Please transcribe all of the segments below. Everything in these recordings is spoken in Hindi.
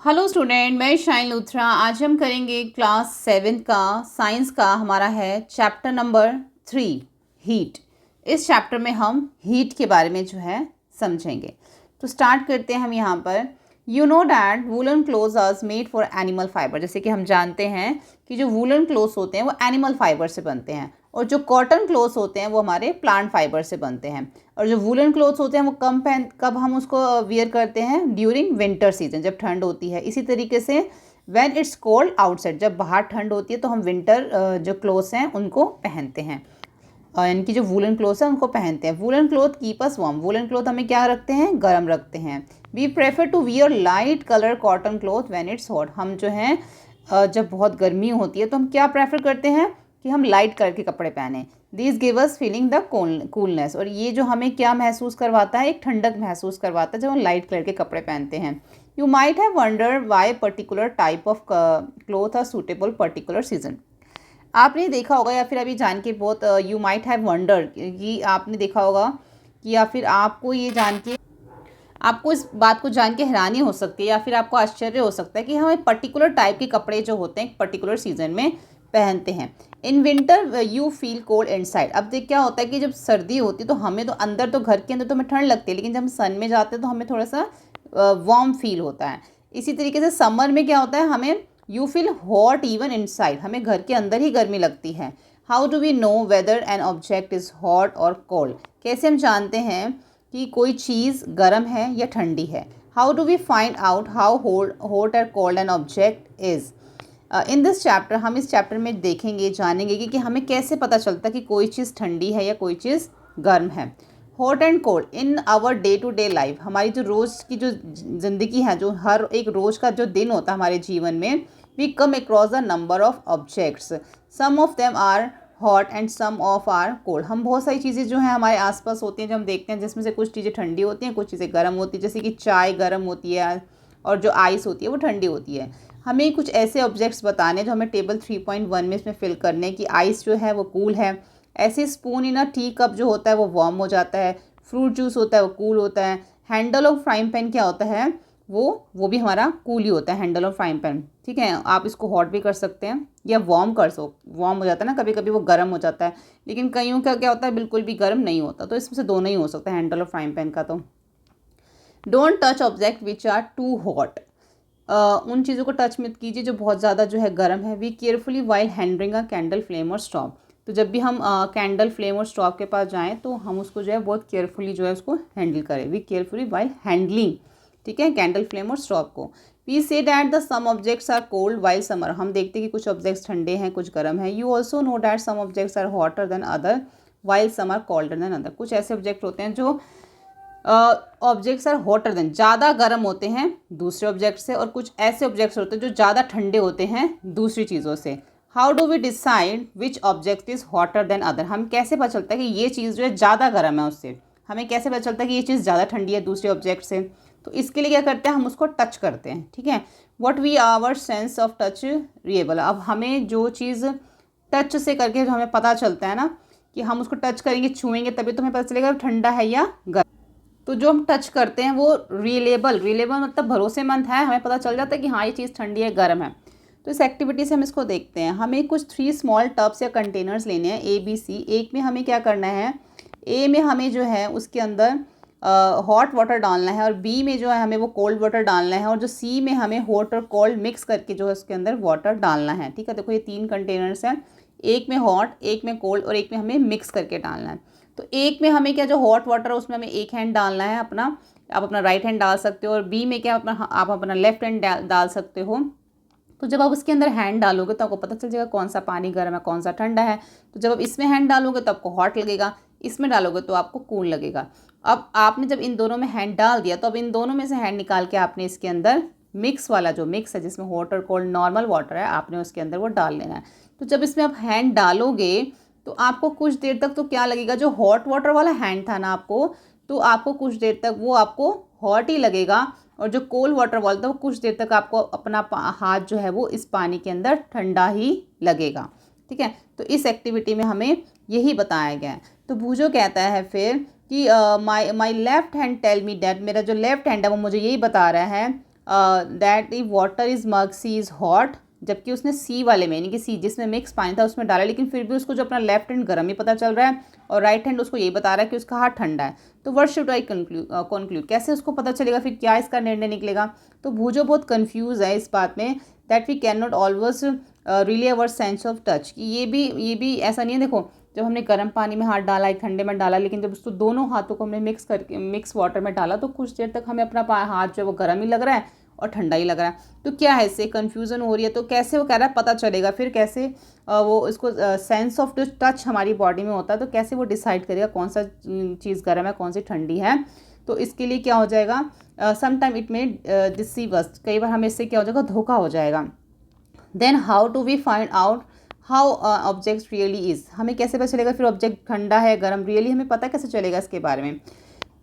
हेलो स्टूडेंट, मैं शाइन लूथरा। आज हम करेंगे क्लास 7 का साइंस का। हमारा है चैप्टर नंबर 3 हीट। इस चैप्टर में हम हीट के बारे में जो है समझेंगे। तो स्टार्ट करते हैं हम यहाँ पर। You know that woollen clothes are made for animal fibre. जैसे कि हम जानते हैं कि जो वूलन क्लोथ्स होते हैं वो एनिमल फाइबर से बनते हैं और जो कॉटन क्लोथ्स होते हैं वो हमारे प्लांट फाइबर से बनते हैं। और जो वूलन क्लोथ्स होते हैं वो कब हम उसको वियर करते हैं, ड्यूरिंग विंटर सीजन, जब ठंड होती है। इसी तरीके से व्हेन इट्स कोल्ड आउटसाइड, जब बाहर ठंड होती है तो हम विंटर जो क्लोथ्स हैं उनको पहनते हैं, यानी कि जो वूलन क्लोथ्स हैं उनको पहनते हैं। Woollen cloth keep us warm. Woollen cloth हमें क्या रखते हैं, गर्म रखते हैं। We prefer to wear light colour cotton cloth when it's hot. हम जो हैं जब बहुत गर्मी होती है तो हम क्या प्रेफर करते हैं कि हम लाइट कलर के कपड़े पहने। This give us feeling the coolness. और ये जो हमें क्या महसूस करवाता है, एक ठंडक महसूस करवाता है जब हम लाइट कलर के कपड़े पहनते हैं। You might have wonder why particular type of cloth are suitable particular season. आपने देखा होगा या फिर अभी जान के बहुत यू माइट हैव वंडर, कि आपने देखा होगा कि या फिर आपको ये जान के, आपको इस बात को जान के हैरानी हो सकती है या फिर आपको आश्चर्य हो सकता है कि हमें पर्टिकुलर टाइप के कपड़े जो होते हैं पर्टिकुलर सीजन में पहनते हैं। In winter you feel cold inside. अब देख क्या होता है कि जब सर्दी होती है तो हमें तो अंदर, तो घर के अंदर तो हमें ठंड लगती है, लेकिन जब हम सन में जाते हैं तो हमें थोड़ा सा वार्म फील होता है। इसी तरीके से समर में क्या होता है, हमें you feel hot even inside, हमें घर के अंदर ही गर्मी लगती है। How do we know whether an object is hot और कोल्ड। कैसे हम जानते हैं कि कोई चीज़ गर्म है या ठंडी है। How do we find out how hot और cold an object is. In this chapter, हम इस चैप्टर में देखेंगे, जानेंगे कि हमें कैसे पता चलता है कि कोई चीज़ ठंडी है या कोई चीज़ गर्म है। Hot and cold in our day to day life. हमारी जो रोज़ की जो ज़िंदगी है, जो हर एक रोज़ का जो दिन होता है हमारे जीवन में, we come across the number of objects. Some of them are hot and some of are cold. हम बहुत सारी चीज़ें जो हैं हमारे आसपास होती हैं जो हम देखते हैं, जिसमें से कुछ चीज़ें ठंडी होती हैं, कुछ चीज़ें गर्म होती हैं। जैसे कि चाय गर्म होती है और जो आइस होती है वो ठंडी होती है। हमें कुछ ऐसे ऑब्जेक्ट्स बताने जो हमें टेबल 3.1 में इसमें फिल करने की। आइस जो है वो कूल है। ऐसे spoon in a tea cup जो होता है वो वार्म हो जाता है। फ्रूट जूस होता है वो कूल होता है। हैंडल ऑफ फ्राइंग पैन क्या होता है, वो भी हमारा कूल ही होता है, हैंडल ऑफ फ्राइंग पैन। ठीक है, आप इसको हॉट भी कर सकते हैं या वार्म हो जाता है ना, कभी कभी वो गर्म हो जाता है, लेकिन कईयों का क्या होता है बिल्कुल भी गर्म नहीं होता। तो इसमें से दोनों ही हो सकता है, हैंडल और फ्राइंग पैन का। तो don't touch object which are too hot. उन चीज़ों को टच मत कीजिए जो बहुत ज़्यादा जो है गर्म है। We carefully while handling a candle flame और स्टॉव। तो जब भी हम कैंडल फ्लेम और स्टॉव के पास जाएं तो हम उसको जो है बहुत केयरफुली जो है उसको हैंडल करें। वी केयरफुली वाइल हैंडलिंग, ठीक है, कैंडल फ्लेम और स्टॉव को। We say that the some objects are cold while summer. हम देखते हैं कि कुछ ऑब्जेक्ट्स ठंडे हैं, कुछ गर्म है। You also know that some objects are hotter than other while some are colder than other. कुछ ऐसे ऑब्जेक्ट होते हैं जो ऑब्जेक्ट्स आर हॉटर देन, ज़्यादा गर्म होते हैं दूसरे ऑब्जेक्ट से, और कुछ ऐसे ऑब्जेक्ट्स होते हैं जो ज़्यादा ठंडे होते हैं दूसरी चीज़ों से। How do we decide which object is hotter than other. हम कैसे पता चलता है कि ये चीज़ जो है ज़्यादा गर्म है उससे। हमें कैसे पता चलता है कि ये चीज़ ज़्यादा ठंडी है दूसरे ऑब्जेक्ट से। तो इसके लिए क्या करते हैं, हम उसको टच करते हैं। ठीक है, what we our sense of touch reliable. अब हमें जो चीज़ टच से करके जो हमें पता चलता है ना, कि हम उसको टच करेंगे, छुएंगे, तभी तो हमें पता चलेगा ठंडा है या गर्म। तो जो हम टच करते हैं वो रिलेबल मतलब भरोसेमंद है, हमें पता चल जाता है कि हाँ ये चीज़ ठंडी है, गर्म है। तो इस एक्टिविटी से हम इसको देखते हैं। हमें कुछ 3 स्मॉल टब्स या कंटेनर्स लेने हैं, ए बी सी। एक में हमें क्या करना है, ए में हमें जो है उसके अंदर हॉट वाटर डालना है, और बी में जो है हमें वो कोल्ड वाटर डालना है, और जो सी में हमें हॉट और कोल्ड मिक्स करके जो है उसके अंदर वाटर डालना है। ठीक है, देखो ये 3 कंटेनर्स हैं, एक में हॉट, एक में कोल्ड और एक में हमें मिक्स करके डालना है। तो एक में हमें क्या, जो हॉट वाटर है उसमें हमें एक हैंड डालना है अपना, आप अपना राइट हैंड डाल सकते हो, और बी में क्या आप अपना लेफ्ट हैंड डाल सकते हो। तो जब आप उसके अंदर हैंड डालोगे तो आपको पता चल जाएगा कौन सा पानी गर्म है कौन सा ठंडा है। तो जब आप इसमें हैंड डालोगे तो आपको हॉट लगेगा, इसमें डालोगे तो आपको कूल लगेगा। अब आपने जब इन दोनों में हैंड डाल दिया तो अब इन दोनों में से हैंड निकाल के आपने इसके अंदर मिक्स वाला जो मिक्स है, जिसमें हॉट और कोल्ड नॉर्मल वाटर है, आपने उसके अंदर वो डाल लेना है। तो जब इसमें आप हैंड डालोगे तो आपको कुछ देर तक तो क्या लगेगा, जो हॉट वाटर वाला हैंड था ना आपको, तो आपको कुछ देर तक वो आपको हॉट ही लगेगा, और जो कोल्ड वाटर वाला था वो कुछ देर तक आपको अपना हाथ जो है वो इस पानी के अंदर ठंडा ही लगेगा। ठीक है, तो इस एक्टिविटी में हमें यही बताया गया है। तो भूजो कहता है फिर कि my left hand tell me that. मेरा जो लेफ्ट हैंड है वो मुझे यही बता रहा है that if water is mug C is hot, जबकि उसने सी वाले में यानी कि सी जिसमें मिक्स पानी था उसमें डाला, लेकिन फिर भी उसको जो अपना लेफ्ट हैंड गर्म ही पता चल रहा है और राइट हैंड उसको यही बता रहा है कि उसका हाथ ठंडा है। तो व्हाट शुड आई कंक्लूड, कैसे उसको पता चलेगा, फिर क्या इसका निर्णय निकलेगा। तो भूजो बहुत कंफ्यूज है इस बात में that we can not always rely our sense of touch, कि ये भी ऐसा नहीं है। देखो जब हमने गर्म पानी में हाथ डाला, एक ठंडे में डाला, लेकिन जब उसको दोनों हाथों को हमने मिक्स वाटर में डाला तो कुछ देर तक हमें अपना हाथ जो है वो गर्म ही लग रहा है और ठंडा ही लग रहा है। तो क्या है, इससे कन्फ्यूज़न हो रही है। तो कैसे वो कह रहा है पता चलेगा, फिर कैसे वो इसको सेंस ऑफ जो टच हमारी बॉडी में होता है, तो कैसे वो डिसाइड करेगा कौन सा चीज़ गर्म है कौन सी ठंडी है। तो इसके लिए क्या हो जाएगा, some time it may deceive us, कई बार हमें इससे क्या हो जाएगा, धोखा हो जाएगा। Then how do we find out how object really is, हमें कैसे पता चलेगा फिर ऑब्जेक्ट ठंडा है गर्म, रियली हमें पता कैसे चलेगा इसके बारे में।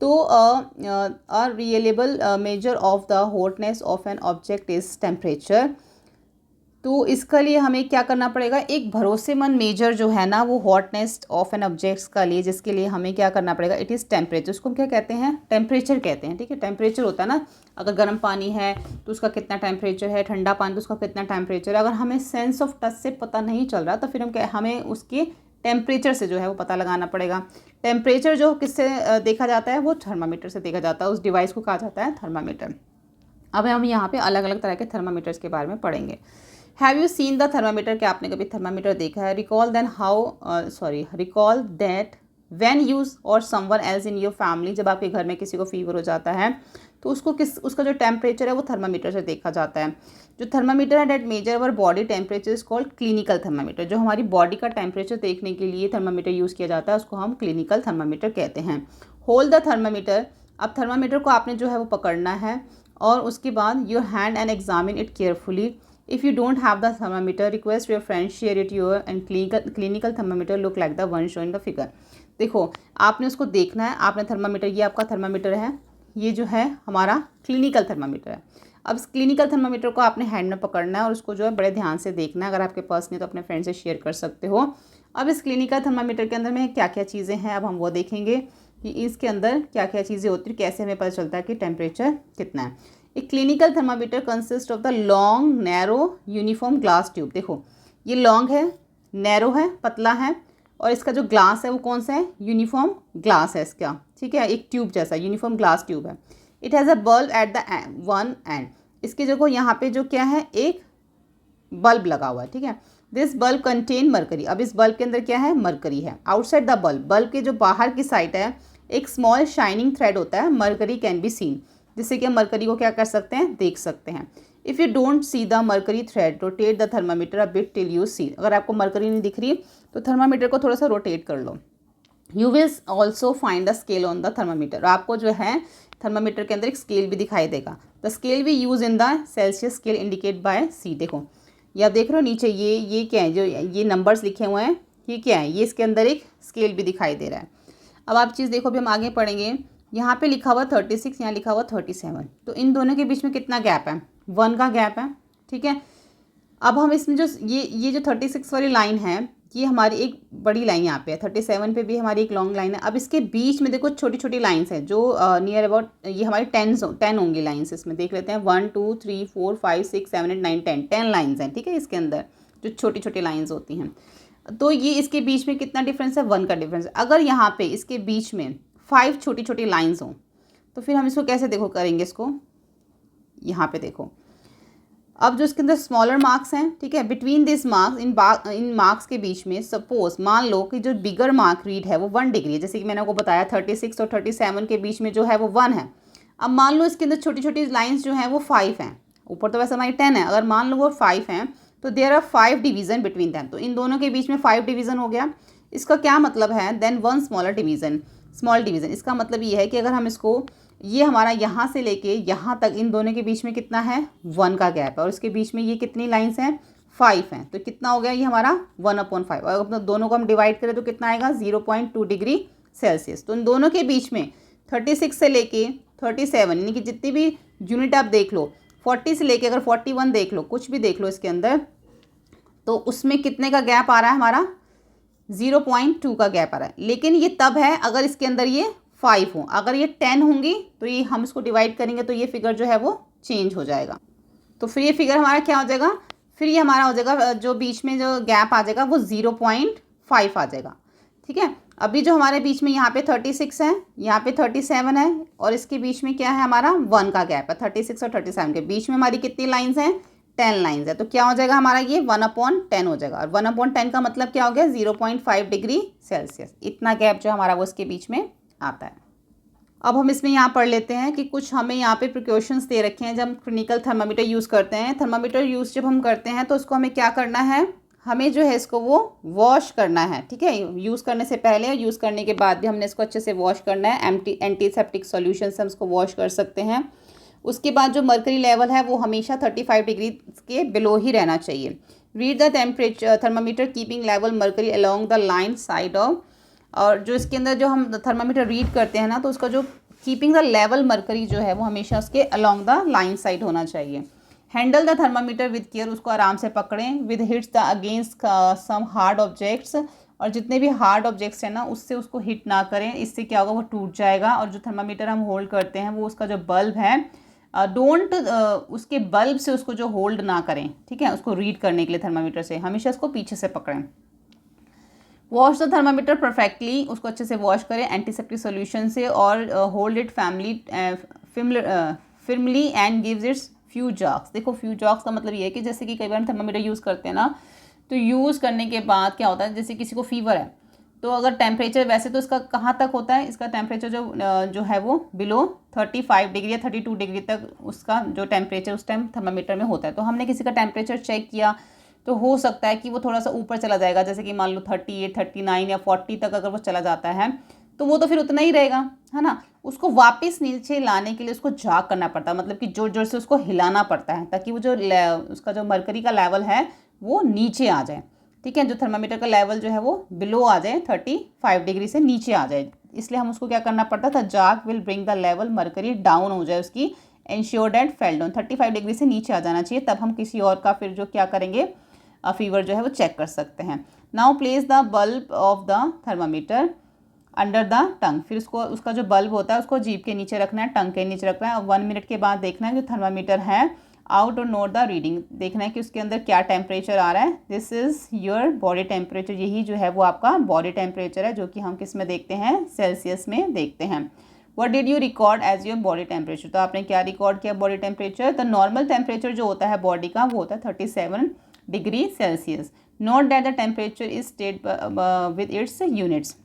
तो a reliable measure of the hotness of an object is temperature. तो इसके लिए हमें क्या करना पड़ेगा, एक भरोसेमंद मेजर जो है ना वो हॉटनेस ऑफ एन ऑब्जेक्ट्स का लिए, जिसके लिए हमें क्या करना पड़ेगा, इट इज़ टेम्परेचर। उसको हम क्या कहते हैं, टेम्परेचर कहते हैं। ठीक है, टेम्परेचर होता है ना, अगर गर्म पानी है तो उसका कितना टेम्परेचर है, ठंडा पानी तो उसका कितना टेम्परेचर है। अगर हमें सेंस ऑफ टच से पता नहीं चल रहा तो फिर हमें उसके टेम्परेचर से जो है वो पता लगाना पड़ेगा। टेम्परेचर जो किससे देखा जाता है, वो थर्मामीटर से देखा जाता है। उस डिवाइस को कहा जाता है थर्मामीटर। अब हम यहाँ पे अलग अलग तरह के थर्मामीटर्स के बारे में पढ़ेंगे। Have you seen the thermometer, क्या आपने कभी थर्मामीटर देखा है। रिकॉल दैट व्हेन यूज और someone else in your family, जब आपके घर में किसी को फीवर हो जाता है तो उसका जो टेम्परेचर है वो थर्मामीटर से देखा जाता है। जो थर्मामीटर है that measure our body temperature is called clinical thermometer. जो हमारी बॉडी का टेम्परेचर देखने के लिए थर्मामीटर यूज़ किया जाता है उसको हम क्लिनिकल थर्मामीटर कहते हैं। होल्ड द थर्मामीटर, अब थर्मामीटर को आपने जो है वो पकड़ना है और उसके बाद your hand and examine it carefully. If you don't have the thermometer request your friend share it your and clinical thermometer look like the one show in the figure. देखो आपने उसको देखना है, आपने थर्मामीटर, ये आपका थर्मामीटर है, ये जो है हमारा क्लिनिकल थर्मामीटर है। अब इस क्लिनिकल थर्मामीटर को आपने हैंड में पकड़ना है और उसको जो है बड़े ध्यान से देखना है। अगर आपके पास नहीं तो अपने फ्रेंड से शेयर कर सकते हो। अब इस क्लिनिकल थर्मामीटर के अंदर में क्या क्या चीज़ें हैं, अब हम वो देखेंगे कि इसके अंदर क्या क्या चीज़ें होती हैं, कैसे हमें पता चलता है कि टेम्परेचर कितना है। एक clinical thermometer consist of the long narrow uniform glass tube. देखो ये लॉन्ग है, नैरो है, पतला है, और इसका जो ग्लास है वो कौन सा है, यूनिफॉर्म ग्लास है इसका। ठीक है, एक ट्यूब जैसा यूनिफॉर्म ग्लास ट्यूब है। It has a bulb at the one and, इसके जो यहाँ पे जो क्या है, एक बल्ब लगा हुआ है। ठीक है, दिस बल्ब कंटेन मरकरी, अब इस बल्ब के अंदर क्या है, मरकरी है। आउटसाइड द बल्ब, बल्ब के जो बाहर की साइड है एक स्मॉल शाइनिंग थ्रेड होता है, मरकरी कैन बी सीन, जिससे कि हम मरकरी को क्या कर सकते हैं, देख सकते हैं। If you don't see the mercury thread rotate the thermometer a bit till you see, अगर आपको मरकरी नहीं दिख रही तो थर्मामीटर को थोड़ा सा रोटेट कर लो। You will also find a scale on the thermometer, आपको जो है थर्मामीटर के अंदर एक स्केल भी दिखाई देगा। The scale we use in the Celsius scale indicate by C. देखो ये आप देख रहे हो नीचे ये क्या है, जो ये नंबर्स लिखे हुए हैं ये क्या है, ये इसके अंदर एक स्केल भी दिखाई दे रहा है। अब आप चीज़ देखो, अभी हम आगे पढ़ेंगे। यहाँ पे लिखा हुआ 36, यहाँ लिखा हुआ 37, तो इन दोनों के बीच में कितना गैप है, 1 का गैप है। ठीक है, अब हम इसमें जो ये जो 36 वाली लाइन है ये हमारी एक बड़ी लाइन यहाँ पे है, 37 पे भी हमारी एक लॉन्ग लाइन है। अब इसके बीच में देखो छोटी छोटी लाइन्स हैं जो नियर अबाउट ये हमारी 10 होंगी लाइन्स, इसमें देख लेते हैं 1 2 3 4 5 6 7 8 9 10 लाइन्स हैं। ठीक है, इसके अंदर जो छोटी छोटी लाइन्स होती हैं, तो ये इसके बीच में कितना डिफरेंस है, 1 का डिफरेंस है। अगर यहाँ पे इसके बीच में 5 छोटी छोटी लाइन्स हों तो फिर हम इसको कैसे देखो करेंगे, इसको यहाँ पे देखो। अब जो इसके अंदर स्मॉलर मार्क्स हैं, ठीक है, between this marks, in marks के बीच में सपोज मान लो कि जो बिगर मार्क रीड है वो 1 डिग्री है, जैसे कि मैंने आपको बताया 36 और 37 के बीच में जो है वो 1 है। अब मान लो इसके अंदर छोटी छोटी लाइन्स जो हैं वो 5 हैं, ऊपर तो वैसे हमारी 10 है, अगर मान लो वो 5 हैं तो there are 5 division between them, तो इन दोनों के बीच में 5 डिवीज़न हो गया। इसका क्या मतलब है, then 1 smaller division, small division, इसका मतलब ये है कि अगर हम इसको, ये हमारा यहाँ से लेके यहाँ तक इन दोनों के बीच में कितना है, 1 का गैप है, और इसके बीच में ये कितनी लाइन्स हैं, 5 हैं, तो कितना हो गया ये हमारा 1/5। और अब दोनों को हम डिवाइड करें तो कितना आएगा, 0.2 डिग्री सेल्सियस। तो इन दोनों के बीच में 36 से लेके 37 यानी कि जितनी भी यूनिट आप देख लो, 40 से लेके अगर 41 देख लो, कुछ भी देख लो इसके अंदर, तो उसमें कितने का गैप आ रहा है हमारा, 0.2 का गैप आ रहा है। लेकिन ये तब है अगर इसके अंदर ये 5 हो, अगर ये 10 होंगी तो ये हम इसको डिवाइड करेंगे तो ये फिगर जो है वो चेंज हो जाएगा। तो फिर ये फिगर हमारा क्या हो जाएगा, फिर ये हमारा हो जाएगा जो बीच में जो गैप आ जाएगा वो 0.5 आ जाएगा। ठीक है, अभी जो हमारे बीच में यहाँ पे 36 है, यहाँ पे 37 है, और इसके बीच में क्या है हमारा 1 का गैप है। 36 और 37 के बीच में हमारी कितनी लाइन्स हैं, 10 लाइन्स है। तो क्या हो जाएगा हमारा ये 1/10 हो जाएगा। और 1/10 का मतलब क्या हो गया, 0.5 डिग्री सेल्सियस। इतना गैप जो हमारा वो इसके बीच में आता है। अब हम इसमें यहाँ पढ़ लेते हैं कि कुछ हमें यहाँ पे प्रिकॉशंस दे रखे हैं जब हम क्लिनिकल थर्मामीटर यूज़ करते हैं। थर्मामीटर यूज़ जब हम करते हैं तो उसको हमें क्या करना है, हमें जो है इसको वो वॉश करना है। ठीक है, यूज़ करने से पहले और यूज़ करने के बाद भी हमने इसको अच्छे से वॉश करना है। एंटीसेप्टिक सॉल्यूशन से हम इसको वॉश कर सकते हैं। उसके बाद जो मर्करी लेवल है वो हमेशा 35 डिग्री के बिलो ही रहना चाहिए। Read the temperature thermometer keeping level mercury along the line side of, और जो इसके अंदर जो हम थर्मामीटर रीड करते हैं ना, तो उसका जो कीपिंग द लेवल मर्करी जो है वो हमेशा उसके अलोंग द लाइन साइड होना चाहिए। Handle the thermometer with care, उसको आराम से पकड़ें। With hits the against some hard objects, और जितने भी हार्ड ऑब्जेक्ट्स हैं ना उससे उसको हिट ना करें, इससे क्या होगा वो टूट जाएगा। और जो थर्मामीटर हम होल्ड करते हैं वो उसका जो बल्ब है, डोंट उसके बल्ब से उसको जो होल्ड ना करें। ठीक है, उसको रीड करने के लिए थर्मामीटर से हमेशा उसको पीछे से पकड़ें। वॉश द थर्मामीटर परफेक्टली, उसको अच्छे से वॉश करें एंटीसेप्टिक सॉल्यूशन से, और hold it firmly and gives its few jerks. देखो फ्यू जॉक्स का मतलब ये है कि जैसे कि कई बार हम थर्मामीटर यूज़ करते हैं ना, तो यूज़ करने के बाद क्या होता है, जैसे किसी को फीवर है तो अगर टेम्परेचर, वैसे तो इसका कहाँ तक होता है, इसका टेम्परेचर जो है वो बिलो 35 डिग्री या 32 डिग्री तक उसका जो टेम्परेचर उस टाइम थर्मामीटर में होता है। तो हमने किसी का टेम्परेचर चेक किया तो हो सकता है कि वो थोड़ा सा ऊपर चला जाएगा, जैसे कि मान लो 38, 39 या 40 तक अगर वो चला जाता है तो वो तो फिर उतना ही रहेगा, है ना। उसको वापस नीचे लाने के लिए उसको झाग करना पड़ता है, मतलब कि जोर जोर से उसको हिलाना पड़ता है ताकि वो जो उसका जो मरकरी का लेवल है वो नीचे आ जाए। ठीक है, जो थर्मामीटर का लेवल जो है वो बिलो आ जाए, 35 डिग्री से नीचे आ जाए, इसलिए हम उसको क्या करना पड़ता था, जाग will bring the level mercury down हो जाए उसकी, ensure that fell down. 35 degree से नीचे आ जाना चाहिए, तब हम किसी और का फिर जो क्या करेंगे फीवर जो है वो चेक कर सकते हैं। Now place the bulb of the thermometer under the tongue, फिर उसका जो बल्ब होता है उसको जीभ के नीचे रखना है, टंग के नीचे रखना है। और 1 मिनट के बाद देखना है जो थर्मामीटर है आउट और नोट द रीडिंग, देखना है कि उसके अंदर क्या टेम्परेचर आ रहा है। This is your body temperature, यही जो है वो आपका बॉडी टेम्परेचर है, जो कि हम किस में देखते हैं, सेल्सियस में देखते हैं। What did you record as your body temperature, तो आपने क्या रिकॉर्ड किया body temperature. The normal temperature जो होता है बॉडी का वो होता है 37 degree Celsius. Note that the temperature is state with its units.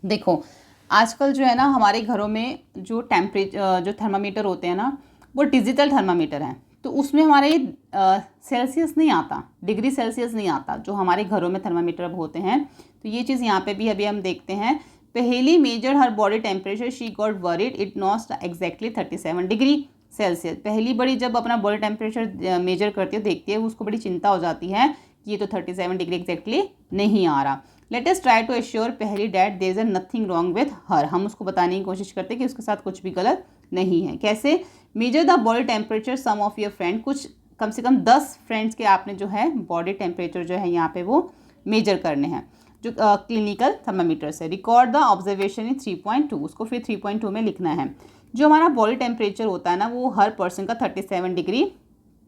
देखो आजकल जो है ना हमारे घरों में जो जो थर्मामीटर होते हैं ना वो डिजिटल थर्मामीटर हैं, तो उसमें हमारे सेल्सियस नहीं आता, डिग्री सेल्सियस नहीं आता जो हमारे घरों में थर्मामीटर अब होते हैं। तो ये चीज़ यहाँ पे भी अभी हम देखते हैं। पहली measure her body temperature she got worried it not exactly 37 degree Celsius. पहली बड़ी जब अपना बॉडी टेम्परेचर मेजर करती है, देखती है, उसको बड़ी चिंता हो जाती है कि ये तो 37 डिग्री एग्जैक्टली नहीं आ रहा। Let us try to assure पहली that there is nothing wrong with her, हम उसको बताने की कोशिश करते हैं कि उसके साथ कुछ भी गलत नहीं है। कैसे, measure the body temperature some of your friend, कुछ कम से कम 10 फ्रेंड्स के आपने जो है बॉडी टेम्परेचर जो है यहाँ पे वो मेजर करने हैं जो क्लिनिकल थर्मामीटर से। रिकॉर्ड द ऑब्जर्वेशन इन 3.2, उसको फिर 3.2 में लिखना है। जो हमारा बॉडी टेम्परेचर होता है ना वो हर पर्सन का 37 डिग्री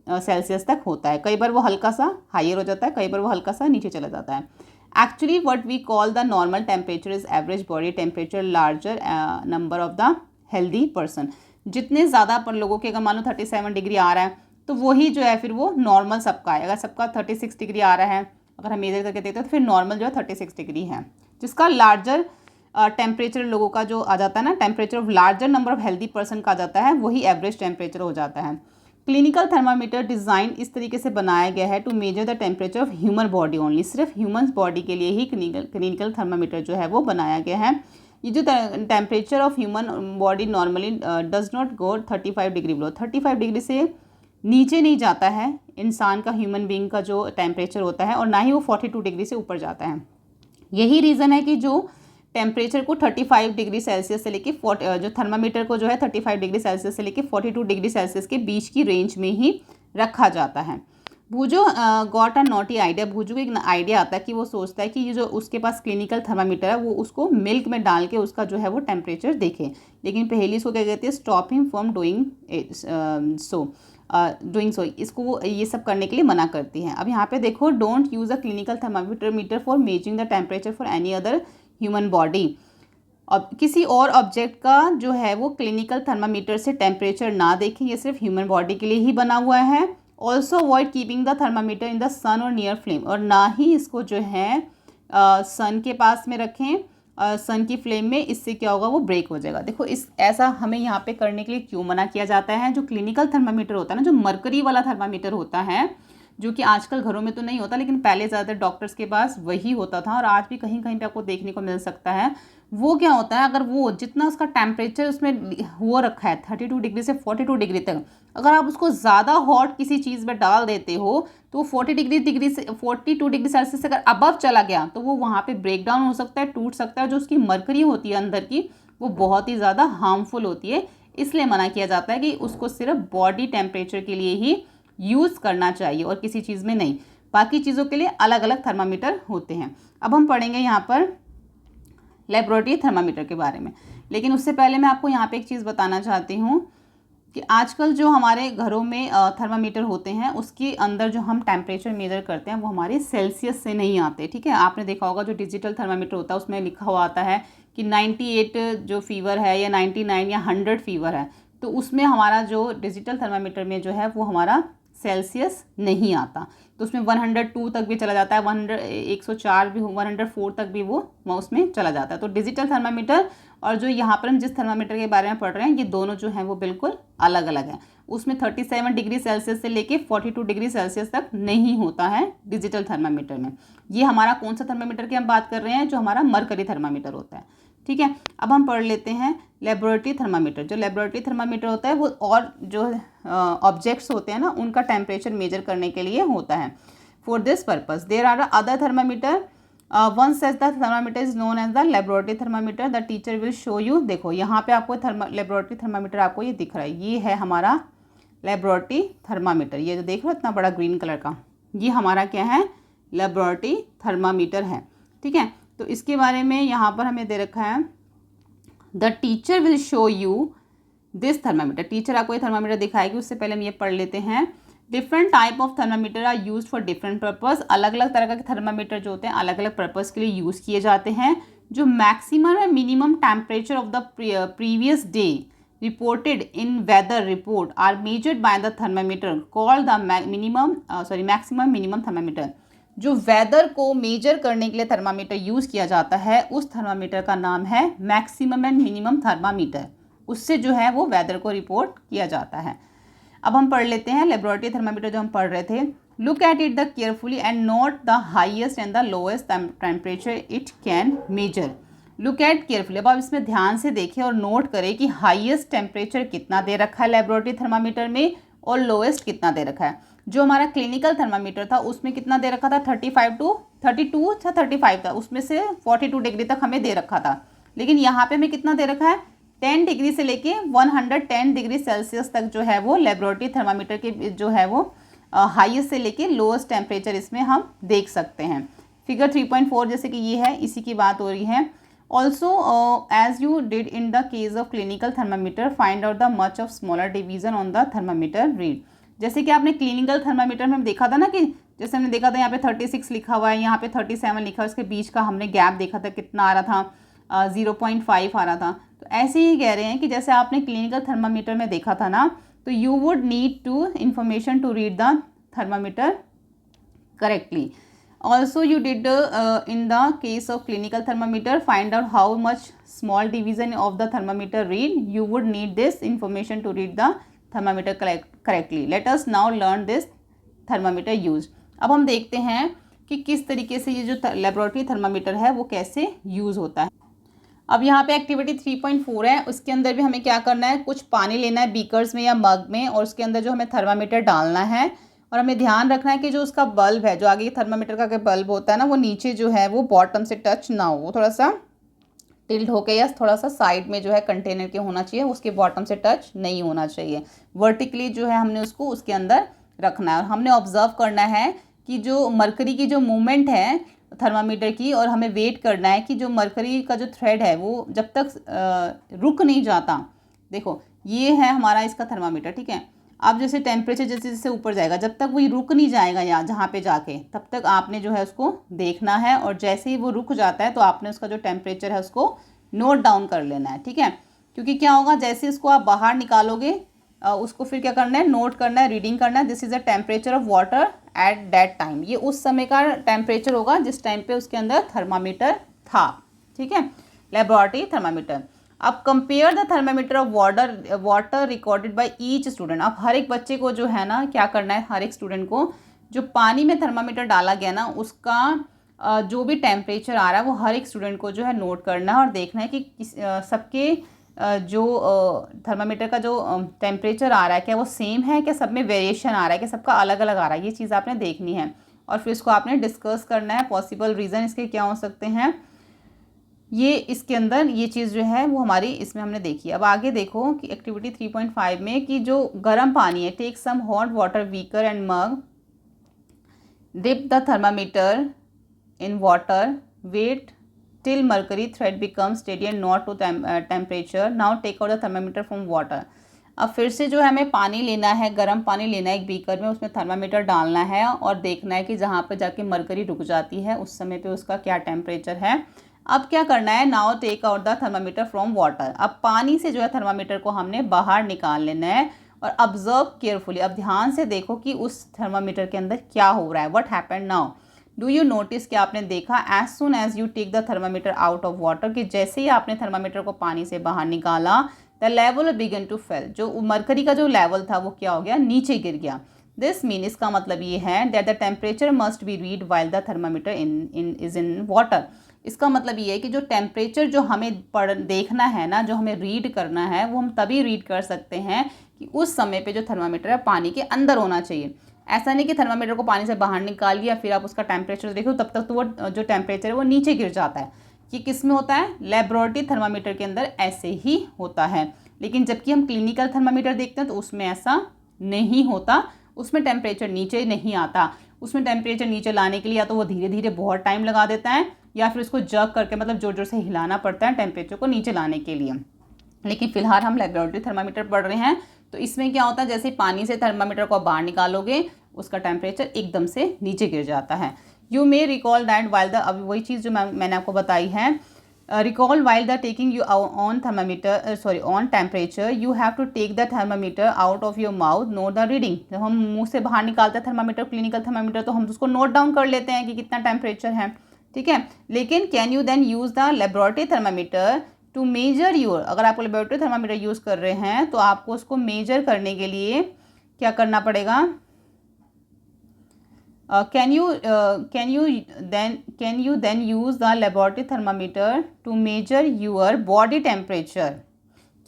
सेल्सियस तक होता है। कई बार वो हल्का सा हाइयर हो जाता है, कई बार वो हल्का सा नीचे चला जाता है। Actually what we call the normal temperature is average body temperature larger number of the healthy person. जितने ज़्यादा पर लोगों के अगर मान लो 37 डिग्री आ रहा है तो वही जो है फिर वो नॉर्मल सबका है। अगर सबका 36 डिग्री आ रहा है, अगर हम मेजर करके देखते हैं तो फिर नॉर्मल जो है 36 डिग्री है। जिसका लार्जर टेम्परेचर लोगों का जो आ जाता है ना, temperature of larger number of healthy person का आ जाता है, वही एवरेज टेम्परेचर हो जाता है। क्लिनिकल थर्मामीटर डिज़ाइन इस तरीके से बनाया गया है to measure the temperature of human body only, सिर्फ ह्यूमन बॉडी के लिए ही क्लिनिकल थर्मामीटर जो है वो बनाया गया है। ये जो temperature of human body normally does not go 35 degree below, 35 degree से नीचे नहीं जाता है इंसान का, ह्यूमन बीइंग का जो टेम्परेचर होता है, और ना ही वो 42 डिग्री से ऊपर जाता है। यही रीज़न है कि जो टेम्परेचर को 35 डिग्री सेल्सियस से लेके जो थर्मामीटर को जो है 35 डिग्री सेल्सियस से लेके 42 डिग्री सेल्सियस के बीच की रेंज में ही रखा जाता है। भूजो गॉट अ नॉटी आइडिया। भूजो को एक आइडिया आता है कि वो सोचता है कि ये जो उसके पास क्लिनिकल थर्मामीटर है वो उसको मिल्क में डाल के उसका जो है वो टेम्परेचर देखे। लेकिन पहेली इसको क्या कहती है, stop him from doing so, इसको वो ये सब करने के लिए मना करती है। अब यहाँ पे देखो, don't use a clinical thermometer for measuring the temperature for any other human body. अब किसी और ऑब्जेक्ट का जो है वो क्लिनिकल थर्मामीटर से टेम्परेचर ना देखें, ये सिर्फ ह्यूमन बॉडी के लिए ही बना हुआ है। Also avoid keeping the thermometer in the sun और नियर फ्लेम, और ना ही इसको जो है सन के पास में रखें, सन की फ्लेम में, इससे क्या होगा, वो ब्रेक हो जाएगा। देखो इस ऐसा हमें यहाँ पे करने के लिए क्यों मना किया जाता है। जो क्लिनिकल थर्मामीटर होता है ना, जो मरकरी वाला थर्मामीटर होता है, जो कि आजकल घरों में तो नहीं होता लेकिन पहले ज़्यादातर डॉक्टर्स के पास वही होता था और आज भी कहीं कहीं पे आपको देखने को मिल सकता है। वो क्या होता है, अगर वो जितना उसका टेम्परेचर उसमें हो रखा है 32 डिग्री से 42 डिग्री तक, अगर आप उसको ज़्यादा हॉट किसी चीज़ में डाल देते हो तो 42 डिग्री सेल्सियस से अगर अबव चला गया तो वो वहाँ पे ब्रेक डाउन हो सकता है, टूट सकता है। जो उसकी मरकरी होती है अंदर की, वो बहुत ही ज़्यादा हार्मफुल होती है। इसलिए मना किया जाता है कि उसको सिर्फ बॉडी टेम्परेचर के लिए ही यूज़ करना चाहिए और किसी चीज़ में नहीं। बाकी चीज़ों के लिए अलग अलग थर्मामीटर होते हैं। अब हम पढ़ेंगे यहाँ पर लेबोरेटरी थर्मामीटर के बारे में, लेकिन उससे पहले मैं आपको यहाँ पे एक चीज़ बताना चाहती हूँ कि आजकल जो हमारे घरों में थर्मामीटर होते हैं उसके अंदर जो हम टेम्परेचर मेजर करते हैं वो हमारे सेल्सियस से नहीं आते। ठीक है, आपने देखा होगा जो डिजिटल थर्मामीटर होता है उसमें लिखा हुआ आता है कि 98 जो फीवर है या 99 या 100 फीवर है, तो उसमें हमारा जो डिजिटल थर्मामीटर में जो है वो हमारा सेल्सियस नहीं आता। तो उसमें 102 तक भी चला जाता है, 104 भी, 104 तक भी वो उसमें चला जाता है। तो डिजिटल थर्मामीटर और जो यहाँ पर हम जिस थर्मामीटर के बारे में पढ़ रहे हैं, ये दोनों जो हैं वो बिल्कुल अलग अलग हैं। उसमें 37 डिग्री सेल्सियस से लेके 42 डिग्री सेल्सियस तक नहीं होता है डिजिटल थर्मामीटर में। ये हमारा कौन सा थर्मामीटर की हम बात कर रहे हैं, जो हमारा मरकरी थर्मामीटर होता है। ठीक है, अब हम पढ़ लेते हैं लेबोरेटरी थर्मामीटर। जो लेबोरेटरी थर्मामीटर होता है वो और जो ऑब्जेक्ट्स होते हैं ना उनका टेम्परेचर मेजर करने के लिए होता है। For this purpose there are other thermometer, one such the thermometer is known as the laboratory thermometer. The teacher will show you. देखो यहाँ पे आपको लेबोरेटरी थर्मामीटर आपको ये दिख रहा है, ये है हमारा लेबोरेटरी थर्मामीटर। ये जो देख रहे हो इतना बड़ा ग्रीन कलर का, ये हमारा क्या है, लेबोरेटरी थर्मामीटर है। ठीक है, तो इसके बारे में यहाँ पर हमें दे रखा है, the teacher will show you this thermometer. Teacher आपको ये थर्मामीटर दिखाएगी। उससे पहले हम ये पढ़ लेते हैं, different type of thermometer are use for different purpose. अलग अलग तरह के थर्मामीटर जो होते हैं अलग अलग पर्पज़ के लिए यूज़ किए जाते हैं। जो maximum and minimum temperature of the previous day reported in weather report are measured by the thermometer called the maximum minimum thermometer. जो वेदर को मेजर करने के लिए थर्मामीटर यूज़ किया जाता है उस थर्मामीटर का नाम है मैक्सिमम एंड मिनिमम थर्मामीटर। उससे जो है वो वेदर को रिपोर्ट किया जाता है। अब हम पढ़ लेते हैं लेबोरेटरी थर्मामीटर जो हम पढ़ रहे थे। Look at it the carefully and note the highest and the lowest temperature it can measure. Look at carefully, अब आप इसमें ध्यान से देखें और नोट करें कि हाईएस्ट टेम्परेचर कितना दे रखा है लेबोरेटरी थर्मामीटर में और लोएस्ट कितना दे रखा है। जो हमारा क्लिनिकल थर्मामीटर था उसमें कितना दे रखा था, 32 था, 35 था, उसमें से 42 डिग्री तक हमें दे रखा था। लेकिन यहाँ पे हमें कितना दे रखा है, 10 डिग्री से लेके 110 डिग्री सेल्सियस तक जो है वो लेबोरेटरी थर्मामीटर के जो है वो हाईएस्ट से लेके लोएस्ट टेम्परेचर इसमें हम देख सकते हैं। फिगर 3.4 जैसे कि ये है, इसी की बात हो रही है। Also as you did in the case of clinical thermometer find out the much of smaller division on the thermometer read. जैसे कि आपने क्लिनिकल थर्मामीटर में हम देखा था ना कि जैसे हमने देखा था यहाँ पे 36 लिखा हुआ है, यहाँ पे 37 लिखा है, उसके बीच का हमने गैप देखा था कितना आ रहा था, 0.5 आ रहा था। तो ऐसे ही कह रहे हैं कि जैसे आपने क्लिनिकल थर्मामीटर में देखा था ना, तो you would need to information to read the thermometer correctly. Also you did in the case of clinical thermometer find out how much small division of the thermometer read. You would need this information to read the thermometer correctly. Let us now learn this thermometer use. अब हम देखते हैं कि किस तरीके से ये जो लेबोरेटरी थर्मामीटर है वो कैसे यूज़ होता है। अब यहाँ पे एक्टिविटी 3.4 है, उसके अंदर भी हमें क्या करना है, कुछ पानी लेना है बीकर्स में या मग में और उसके अंदर जो हमें थर्मामीटर डालना है और हमें ध्यान रखना है कि जो उसका बल्ब है, जो आगे थर्मामीटर का बल्ब होता है ना, वो नीचे जो है वो बॉटम से टच ना हो, वो थोड़ा सा टिल्ट होके या थोड़ा सा साइड में जो है कंटेनर के होना चाहिए, उसके बॉटम से टच नहीं होना चाहिए। वर्टिकली जो है हमने उसको उसके अंदर रखना है और हमने ऑब्जर्व करना है कि जो मरकरी की जो मूवमेंट है थर्मामीटर की, और हमें वेट करना है कि जो मरकरी का जो थ्रेड है वो जब तक रुक नहीं जाता। देखो ये है हमारा इसका थर्मामीटर, ठीक है। अब जैसे टेम्परेचर जैसे जैसे ऊपर जाएगा, जब तक वो रुक नहीं जाएगा यहाँ जहाँ पे जाके, तब तक आपने जो है उसको देखना है, और जैसे ही वो रुक जाता है तो आपने उसका जो टेम्परेचर है उसको नोट डाउन कर लेना है, ठीक है। क्योंकि क्या होगा, जैसे इसको आप बाहर निकालोगे उसको फिर क्या करना है, नोट करना है, रीडिंग करना है। This is the temperature of water at that time. ये उस समय का टेम्परेचर होगा जिस टाइम पे उसके अंदर थर्मामीटर था, ठीक है, लेबोरेटरी थर्मामीटर। अब compare the thermometer of water recorded by each student. अब हर एक बच्चे को जो है ना क्या करना है, हर एक स्टूडेंट को जो पानी में थर्मामीटर डाला गया ना उसका जो भी टेम्परेचर आ रहा है वो हर एक स्टूडेंट को जो है नोट करना है और देखना है कि सबके जो थर्मामीटर का जो टेम्परेचर आ रहा है क्या वो सेम है, क्या सब में वेरिएशन आ रहा है, क्या सबका अलग अलग आ रहा है। ये चीज़ आपने देखनी है और फिर इसको आपने डिस्कस करना है। पॉसिबल रीज़न इसके क्या हो सकते हैं, ये इसके अंदर ये चीज़ जो है वो हमारी इसमें हमने देखी। अब आगे देखो कि एक्टिविटी 3.5 में कि जो गर्म पानी है, take some hot water beaker and mug, dip the thermometer in water, wait till mercury thread becomes steady and not to temperature. Now take out the thermometer from water. अब फिर से जो है हमें पानी लेना है, गर्म पानी लेना है एक बीकर में, उसमें थर्मामीटर डालना है और देखना है कि जहाँ पे जाके मरकरी रुक जाती है उस समय पे उसका क्या टेम्परेचर है। अब क्या करना है, now take out the thermometer from water. अब पानी से जो है थर्मामीटर को हमने बाहर निकाल लेना है और ऑब्जर्व केयरफुली। अब ध्यान से देखो कि उस थर्मामीटर के अंदर क्या हो रहा है, what happened now. Do you notice कि आपने देखा as soon as you take the thermometer out of water, कि जैसे ही आपने थर्मामीटर को पानी से बाहर निकाला the level began to fall, जो मरकरी का जो लेवल था वो क्या हो गया, नीचे गिर गया। दिस मीन, इसका मतलब ये है that the temperature must be read while the thermometer is in water. इसका मतलब ये है कि जो टेम्परेचर जो हमें देखना है ना, जो हमें रीड करना है, वो हम तभी रीड कर सकते हैं कि उस समय पे जो थर्मामीटर है पानी के अंदर होना चाहिए। ऐसा नहीं कि थर्मामीटर को पानी से बाहर निकाल लिया फिर आप उसका टेम्परेचर देखो, तब तक तो वो जो टेम्परेचर है वो नीचे गिर जाता है। ये किस में होता है, लेबोरेटरी थर्मामीटर के अंदर ऐसे ही होता है। लेकिन जबकि हम क्लिनिकल थर्मामीटर देखते हैं तो उसमें ऐसा नहीं होता, उसमें टेम्परेचर नीचे नहीं आता। उसमें टेम्परेचर नीचे लाने के लिए या तो वो धीरे धीरे बहुत टाइम लगा देता है या फिर उसको जग करके मतलब जोर जोर से हिलाना पड़ता है टेम्परेचर को नीचे लाने के लिए। लेकिन फिलहाल हम लेबोरेटरी थर्मामीटर पढ़ रहे हैं तो इसमें क्या होता है, जैसे पानी से थर्मामीटर को बाहर निकालोगे उसका टेम्परेचर एकदम से नीचे गिर जाता है। You may recall that while the, अब वही चीज़ जो मैंने आपको बताई है, recall while the taking you on thermometer on temperature you have to take the thermometer out of your mouth, note the reading. जब हम मुंह से बाहर निकालते हैं थर्मामीटर, क्लिनिकल थर्मामीटर, तो हम उसको नोट डाउन कर लेते हैं कि कितना टेम्परेचर है, ठीक है। लेकिन can you then use the laboratory thermometer to measure your, अगर आप लेबोरेटरी थर्मामीटर यूज़ कर रहे हैं तो आपको उसको मेजर करने के लिए क्या करना पड़ेगा, can you then use the laboratory thermometer to measure your body temperature?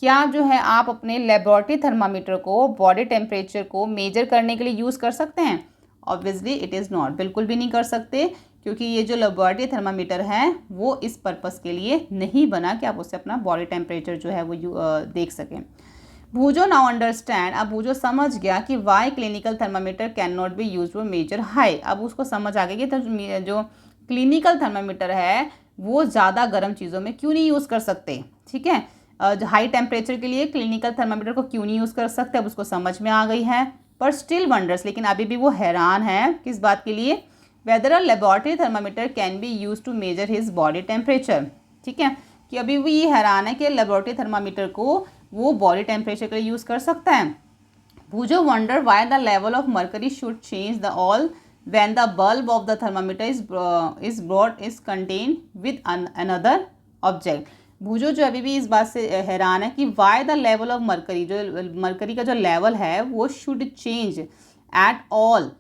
क्या जो है आप अपने लेबोरेटरी थर्मामीटर को बॉडी टेम्परेचर को मेजर करने के लिए यूज़ कर सकते हैं? ऑब्वियसली इट इज़ नॉट, बिल्कुल भी नहीं कर सकते, क्योंकि ये जो लेबोरेटरी थर्मामीटर है वो इस पर्पस के लिए नहीं बना कि आप उससे अपना बॉडी टेम्परेचर जो है वो देख सकें। भूजो नाउ अंडरस्टैंड, अब भूजो समझ गया कि why clinical thermometer can not be use for measure high. अब उसको समझ आ गया कि जो क्लिनिकल थर्मामीटर है वो ज़्यादा गर्म चीज़ों में क्यों नहीं यूज़ कर सकते, ठीक है। हाई टेम्परेचर के लिए क्लिनिकल थर्मामीटर को क्यों नहीं यूज़ कर सकते, अब उसको समझ में आ गई है। पर स्टिल वंडर्स, लेकिन अभी भी वो हैरान है किस बात के लिए, whether a laboratory thermometer can be use to measure his body temperature, ठीक है, कि अभी भी ये हैरान है कि लेबोरेटरी थर्मामीटर को वो बॉडी टेम्परेचर के लिए यूज़ कर सकता है। Boojho wonder why the level of mercury should change the all when the bulb of the thermometer is contain with another object. Boojho जो अभी भी इस बात से हैरान है कि why the level of mercury, जो मर्करी का जो लेवल है वो should change at all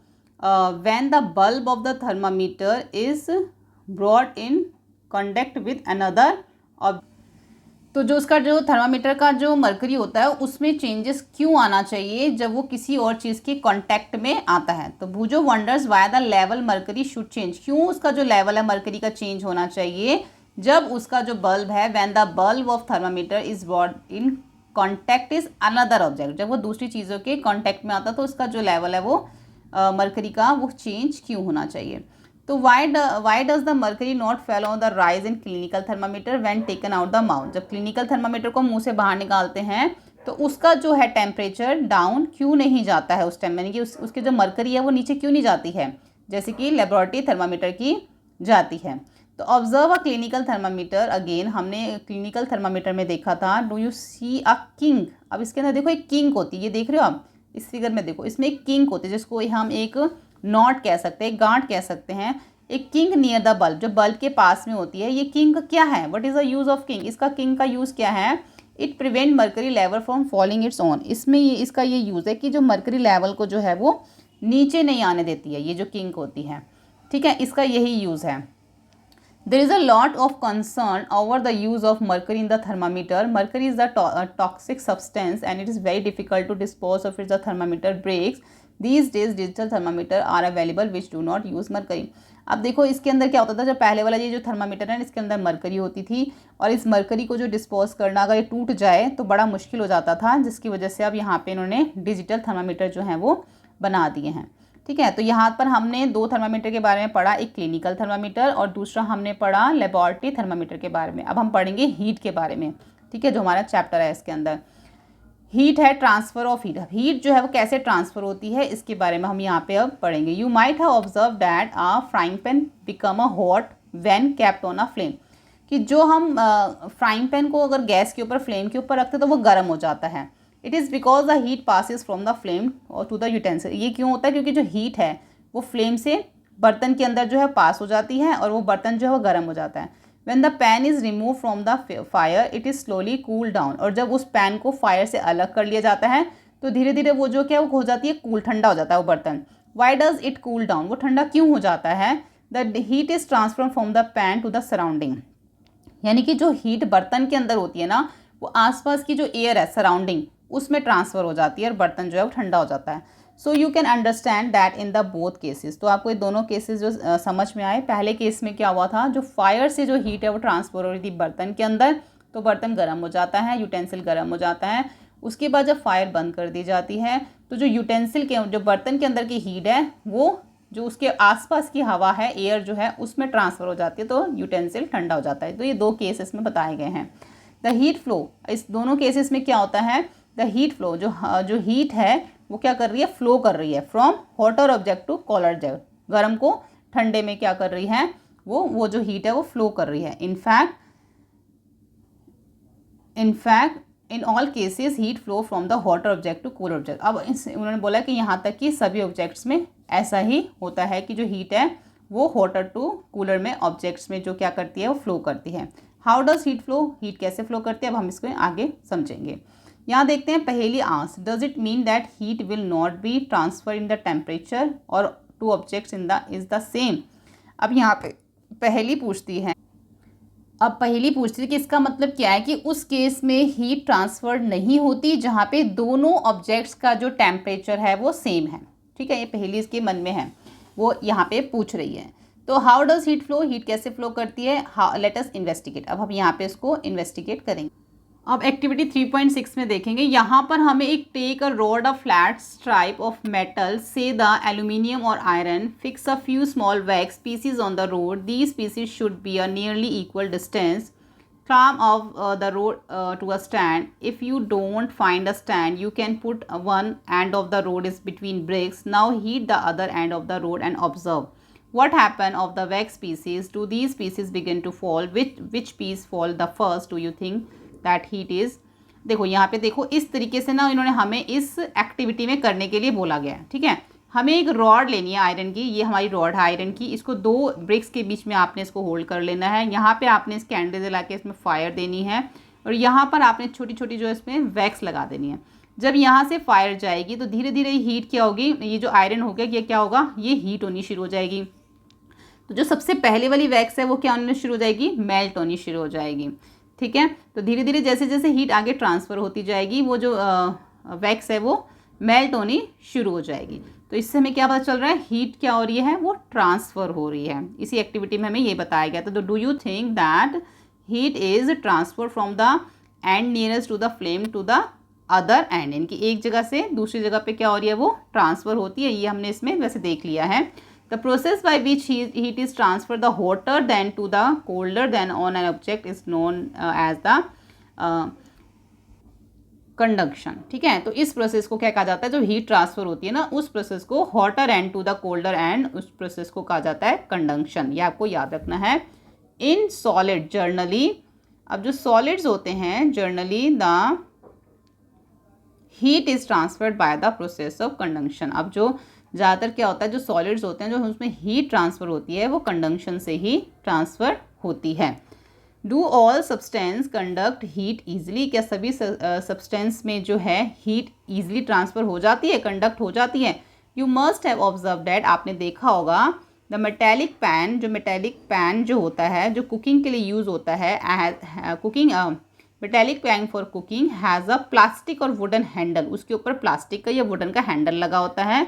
when the bulb of the thermometer is brought in contact with another object. तो जो उसका जो थर्मामीटर का जो मरकरी होता है उसमें चेंजेस क्यों आना चाहिए जब वो किसी और चीज़ के कांटेक्ट में आता है। तो Boojho wonders why the level mercury should change, क्यों उसका जो लेवल है मरकरी का चेंज होना चाहिए जब उसका जो बल्ब है when the bulb of thermometer is brought in contact is another object, जब वो दूसरी चीज़ों के कॉन्टैक्ट में आता तो उसका जो लेवल है वो मरकरी का वो चेंज क्यों होना चाहिए। तो why does the mercury not fell on the rise in clinical thermometer when taken out the mouth. जब क्लिनिकल थर्मामीटर को मुंह से बाहर निकालते हैं तो उसका जो है टेम्परेचर डाउन क्यों नहीं जाता है उस टाइम, यानी कि उसकी जो मरकरी है वो नीचे क्यों नहीं जाती है, जैसे कि लेबोरेटरी थर्मामीटर की जाती है। तो observe a clinical thermometer, again हमने क्लिनिकल थर्मामीटर में देखा था, do you see a kink. अब इसके अंदर देखो एक किंग होती है, ये देख रहे हो आप इस फिगर में, देखो इसमें एक किंग होती है जिसको हम एक नॉट कह सकते हैं, गांठ कह सकते हैं। एक किंग नियर द बल्ब, जो बल्ब के पास में होती है। ये किंग क्या है, what is the use of king, इसका किंग का यूज़ क्या है, it prevent mercury level from falling it's on. इसमें ये इसका ये यूज़ है कि जो मर्करी लेवल को जो है वो नीचे नहीं आने देती है, ये जो किंग होती है, ठीक है, इसका यही यूज़ है। There is a lot of concern over the use of mercury in the thermometer. Mercury is a toxic substance and it is very difficult to dispose of if the thermometer breaks. These days digital thermometer are available which do not use mercury. अब देखो इसके अंदर क्या होता था, जब पहले वाला ये जो थर्मामीटर है इसके अंदर मरकरी होती थी और इस मरकरी को जो डिस्पोज करना अगर ये टूट जाए तो बड़ा मुश्किल हो जाता था, जिसकी वजह से अब यहाँ पे इन्होंने डिजिटल थर्मामीटर जो है वो बना दिए हैं। ठीक है, तो यहाँ पर हमने दो थर्मामीटर के बारे में पढ़ा, एक क्लिनिकल थर्मामीटर और दूसरा हमने पढ़ा लेबोरेटरी थर्मामीटर के बारे में। अब हम पढ़ेंगे हीट के बारे में, ठीक है, जो हमारा चैप्टर है इसके अंदर हीट है, ट्रांसफ़र ऑफ हीट। हीट जो है वो कैसे ट्रांसफ़र होती है इसके बारे में हम यहाँ पे अब पढ़ेंगे। You might have observe that a frying pan become a hot when kept on a flame, कि जो हम फ्राइंग पैन को अगर गैस के ऊपर फ्लेम के ऊपर रखते तो वो गर्म हो जाता है। It is because the heat passes from the flame और टू द यूटेंसिल। ये क्यों होता है, क्योंकि जो हीट है वो फ्लेम से बर्तन के अंदर जो है पास हो जाती है और वो बर्तन जो है वो गर्म हो जाता है। When the pan is removed from the fire, it is slowly cooled down। और जब उस पैन को फायर से अलग कर लिया जाता है तो धीरे धीरे वो जो क्या वो हो जाती है कूल, ठंडा हो जाता है वो बर्तन। Why does it cool down? वो ठंडा क्यों हो जाता है? The heat is transferred from the pan to the surrounding। यानी कि जो हीट बर्तन के अंदर होती है ना वो आसपास की जो एयर है सराउंडिंग उसमें ट्रांसफ़र हो जाती है और बर्तन जो है वो ठंडा हो जाता है। So you can understand that in the both cases. तो आपको ये दोनों केसेस जो समझ में आए, पहले केस में क्या हुआ था, जो फायर से जो हीट है वो ट्रांसफ़र हो रही थी बर्तन के अंदर तो बर्तन गर्म हो जाता है, यूटेंसिल गर्म हो जाता है। उसके बाद जब फायर बंद कर दी जाती है तो जो यूटेंसिल के जो बर्तन के अंदर की हीट है वो जो उसके आसपास की हवा है, एयर जो है उसमें ट्रांसफ़र हो जाती है तो यूटेंसिल ठंडा हो जाता है। तो ये दो केसेस में बताए गए हैं। द हीट फ्लो, इस दोनों केसेस में क्या होता है, द हीट फ्लो जो हीट है वो क्या कर रही है, फ्लो कर रही है from hotter object to cold object. गर्म को ठंडे में क्या कर रही है, वो जो हीट है वो फ्लो कर रही है। In fact in all cases heat flow from the hotter object to cooler object. अब उन्होंने बोला कि यहाँ तक कि सभी ऑब्जेक्ट्स में ऐसा ही होता है कि जो हीट है वो हॉटर टू कूलर में ऑब्जेक्ट्स में जो क्या करती है वो फ्लो करती है। How does heat flow, heat कैसे फ्लो करती है अब हम इसको आगे समझेंगे। यहाँ देखते हैं पहली answer, does it mean that heat will not be transfer in the temperature or two objects in the is the same. अब यहाँ पे पहली पूछती है कि इसका मतलब क्या है कि उस केस में हीट ट्रांसफर नहीं होती जहाँ पे दोनों ऑब्जेक्ट्स का जो टेम्परेचर है वो सेम है। ठीक है, ये पहली इसके मन में है, वो यहाँ पे पूछ रही है। तो how does heat flow, heat कैसे फ्लो करती है, लेट अस इन्वेस्टिगेट। अब हम यहाँ पे इसको इन्वेस्टिगेट करेंगे। अब एक्टिविटी 3.6 में देखेंगे, यहाँ पर हमें एक take a rod a flat stripe of metal से द एल्यूमिनियम और iron, fix a few small wax pieces on the rod, these pieces should be a nearly equal distance, climb of the road to a stand. If you don't find a stand, you can put one end of the road is between bricks. Now heat the other end of the road and observe what happen of the wax pieces. Do these pieces begin to fall? Which piece fall the first? Do you think that heat is? देखो यहाँ पे देखो इस तरीके से ना इन्होंने हमें इस एक्टिविटी में करने के लिए बोला गया है। ठीक है, हमें एक रॉड लेनी है आयरन की, ये हमारी रॉड है आयरन की, इसको दो ब्रिक्स के बीच में आपने इसको होल्ड कर लेना है। यहाँ पे आपने इस कैंडल जला के इसमें फायर देनी है और यहाँ पर आपने छोटी छोटी जो इसमें वैक्स लगा देनी है। जब यहाँ से फायर जाएगी तो धीरे धीरे हीट क्या होगी, ये जो आयरन हो गया ये क्या होगा, ये हीट होनी शुरू हो जाएगी। तो जो सबसे पहले वाली वैक्स है वो क्या होनी शुरू हो जाएगी, मेल्ट होनी शुरू हो जाएगी। ठीक है, तो धीरे धीरे जैसे जैसे हीट आगे ट्रांसफ़र होती जाएगी वो जो वैक्स है वो मेल्ट होनी शुरू हो जाएगी। तो इससे हमें क्या पता चल रहा है, हीट क्या हो रही है, वो ट्रांसफ़र हो रही है। इसी एक्टिविटी में हमें ये बताया गया था। तो do you think that heat is transfer from the end nearest to the flame to the other end, यानी कि एक जगह से दूसरी जगह पे क्या हो रही है, वो ट्रांसफ़र होती है। ये हमने इसमें वैसे देख लिया है। The process by which heat is transfer the hotter then to the colder then on an object is known as the conduction. ठीक है, तो इस प्रोसेस को क्या कहा जाता है, जो हीट ट्रांसफर होती है ना, उस प्रोसेस को hotter end to the colder end, उस प्रोसेस को कहा जाता है कंडक्शन। ये आपको याद रखना है। इन सॉलिड जर्नली, अब जो सॉलिड्स होते हैं generally the heat is transferred by the process of conduction. अब जो ज़्यादातर क्या होता है, जो सॉलिड्स होते हैं जो उसमें हीट ट्रांसफ़र होती है वो कंडक्शन से ही ट्रांसफ़र होती है। Do all substance conduct heat easily, क्या सभी सब्सटेंस में जो है हीट ईजिली ट्रांसफ़र हो जाती है, कंडक्ट हो जाती है। You must have observe that, आपने देखा होगा द मेटेलिक पैन, जो मेटेलिक पैन जो होता है जो कुकिंग के लिए यूज़ होता है, cooking metallic pan for cooking has a plastic और वुडन हैंडल, उसके ऊपर प्लास्टिक का या वुडन का हैंडल लगा होता है।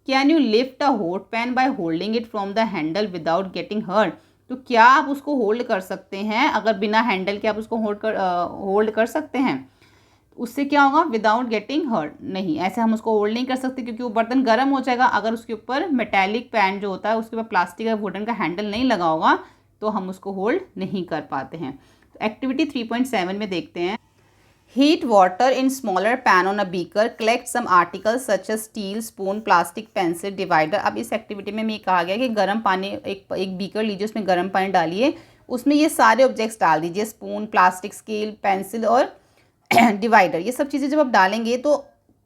Can you lift a hot pan by holding it from the handle without getting hurt, तो क्या आप उसको होल्ड कर सकते हैं, अगर बिना हैंडल के आप उसको होल्ड कर सकते हैं, उससे क्या होगा, विदाउट गेटिंग हर्ट, नहीं, ऐसे हम उसको होल्ड नहीं कर सकते क्योंकि वो बर्तन गर्म हो जाएगा। अगर उसके ऊपर मेटेलिक पैन जो होता है उसके ऊपर प्लास्टिक या वुडन का हैंडल नहीं लगा होगा तो हम उसको होल्ड नहीं कर पाते हैं। तो एक्टिविटी 3.7 में देखते हैं, heat water in smaller pan on a beaker, collect some articles such as steel, spoon, plastic, pencil, divider. अब इस एक्टिविटी में ये कहा गया कि गर्म पानी, एक बीकर लीजिए, उसमें गर्म पानी डालिए, उसमें ये सारे ऑब्जेक्ट्स डाल दीजिए, स्पून, प्लास्टिक, स्केल, पेंसिल और डिवाइडर। ये सब चीज़ें जब आप डालेंगे तो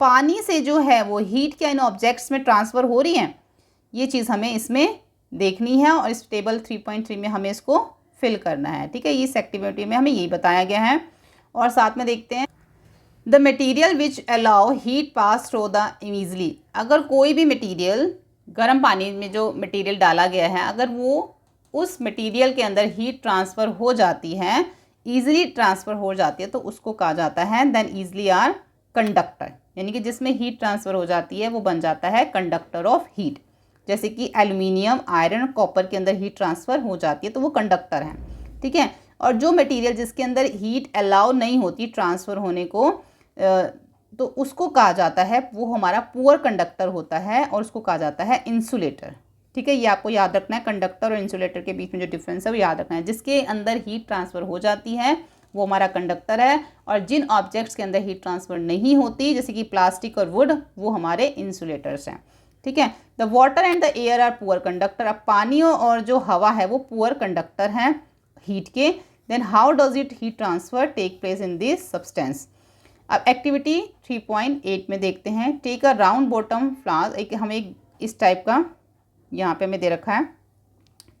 पानी से जो है वो हीट क्या इन ऑब्जेक्ट्स में ट्रांसफ़र हो रही है, ये चीज़ हमें इसमें देखनी है और इस टेबल 3.3 में हमें इसको फिल करना है। ठीक है, इस एक्टिविटी में हमें यही बताया गया है। और साथ में देखते हैं, the material which allow heat pass through the easily, अगर कोई भी मटीरियल, गर्म पानी में जो मटीरियल डाला गया है, अगर वो उस मटीरियल के अंदर हीट ट्रांसफ़र हो जाती है, ईजिली ट्रांसफ़र हो जाती है, तो उसको कहा जाता है देन ईजिली आर कंडक्टर, यानी कि जिसमें हीट ट्रांसफ़र हो जाती है वो बन जाता है कंडक्टर ऑफ हीट। जैसे कि एल्यूमिनियम, आयरन, कॉपर के अंदर हीट ट्रांसफ़र हो जाती है तो वो कंडक्टर हैं। ठीक है, और जो मटेरियल जिसके अंदर हीट अलाउ नहीं होती ट्रांसफ़र होने को, तो उसको कहा जाता है, वो हमारा पुअर कंडक्टर होता है और उसको कहा जाता है इंसुलेटर। ठीक है, ये आपको याद रखना है, कंडक्टर और इंसुलेटर के बीच में जो डिफरेंस है वो याद रखना है। जिसके अंदर हीट ट्रांसफ़र हो जाती है वो हमारा कंडक्टर है, और जिन ऑब्जेक्ट्स के अंदर हीट ट्रांसफ़र नहीं होती जैसे कि प्लास्टिक और वुड, वो हमारे इंसुलेटर्स हैं। ठीक है, the water and the air are poor conductor, अब पानी और जो हवा है वो पुअर कंडक्टर हैं हीट के। Then how does it heat transfer take place in this substance. अब एक्टिविटी 3.8 में देखते हैं, take a round bottom flask, हमें एक इस टाइप का यहाँ पे हमें दे रखा है,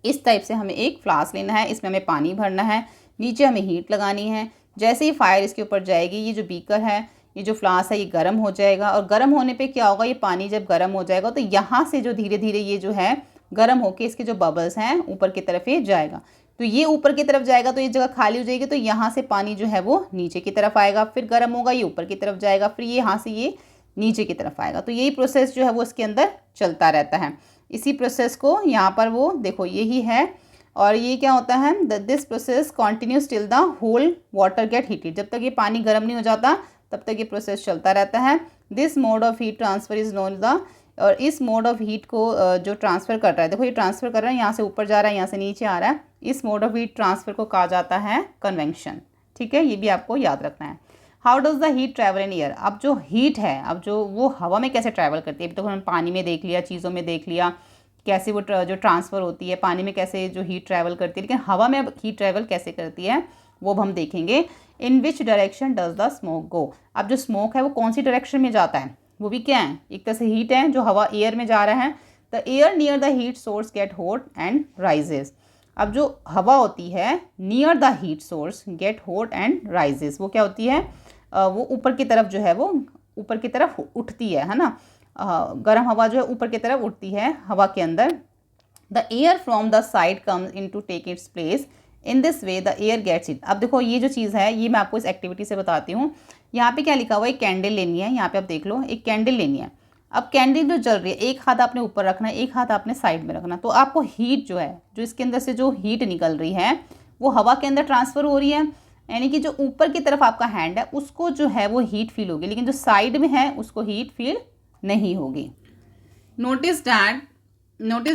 इस टाइप से हमें एक फ्लास्क लेना है, इसमें हमें पानी भरना है, नीचे हमें हीट लगानी है। जैसे ही फायर इसके ऊपर जाएगी, ये जो बीकर है, ये जो फ्लास्क है, ये गर्म हो जाएगा, और गर्म होने पे क्या होगा, ये पानी जब गर्म हो जाएगा तो यहाँ से जो धीरे धीरे ये जो है गर्म होके इसके जो बबल्स हैं ऊपर की तरफ ये जाएगा, तो ये ऊपर की तरफ जाएगा तो ये जगह खाली हो जाएगी, तो यहाँ से पानी जो है वो नीचे की तरफ आएगा, फिर गर्म होगा, ये ऊपर की तरफ जाएगा, फिर ये यहाँ से ये नीचे की तरफ आएगा। तो यही प्रोसेस जो है वो इसके अंदर चलता रहता है। इसी प्रोसेस को यहाँ पर वो देखो यही है, और ये क्या होता है, this process continues till the whole water get heated, जब तक ये पानी गर्म नहीं हो जाता तब तक ये प्रोसेस चलता रहता है। This mode of heat transfer is known the, और इस मोड ऑफ हीट को जो ट्रांसफ़र कर रहा है, देखो ये ट्रांसफ़र कर रहा है, यहाँ से ऊपर जा रहा है, यहाँ से नीचे आ रहा है, इस मोड ऑफ हीट ट्रांसफ़र को कहा जाता है कन्वेक्शन। ठीक है, ये भी आपको याद रखना है। How does the heat travel in air, अब जो हीट है, अब जो वो हवा में कैसे ट्रैवल करती है, अभी तो हमने पानी में देख लिया, चीज़ों में देख लिया कैसे वो जो ट्रांसफ़र होती है, पानी में कैसे जो हीट ट्रैवल करती है, लेकिन हवा में अब हीट ट्रैवल कैसे करती है वो अब हम देखेंगे। In which direction does the smoke go, अब जो स्मोक है वो कौन सी डायरेक्शन में जाता है, वो भी क्या है, एक तरह से हीट है जो हवा एयर में जा रहा है। The air near the heat source get hot and rises, अब जो हवा होती है near the heat source get hot and rises, वो क्या होती है, वो ऊपर की तरफ जो है वो ऊपर की तरफ उठती है ना, गर्म हवा जो है ऊपर की तरफ उठती है हवा के अंदर। The air from the side comes in to take its place, in this way the air gets it. अब देखो ये जो चीज़ है ये मैं आपको इस एक्टिविटी से बताती हूँ। यहाँ पे क्या लिखा हुआ है, एक कैंडल लेनी है, यहाँ पे आप देख लो एक कैंडल लेनी है। अब कैंडल जो जल रही है, एक हाथ आपने ऊपर रखना है, एक हाथ आपने साइड में रखना, तो आपको हीट जो है, जो इसके अंदर से जो हीट निकल रही है वो हवा के अंदर ट्रांसफ़र हो रही है। यानी कि जो ऊपर की तरफ आपका हैंड है उसको जो है वो हीट फील होगी, लेकिन जो साइड में है उसको हीट फील नहीं होगी। Notice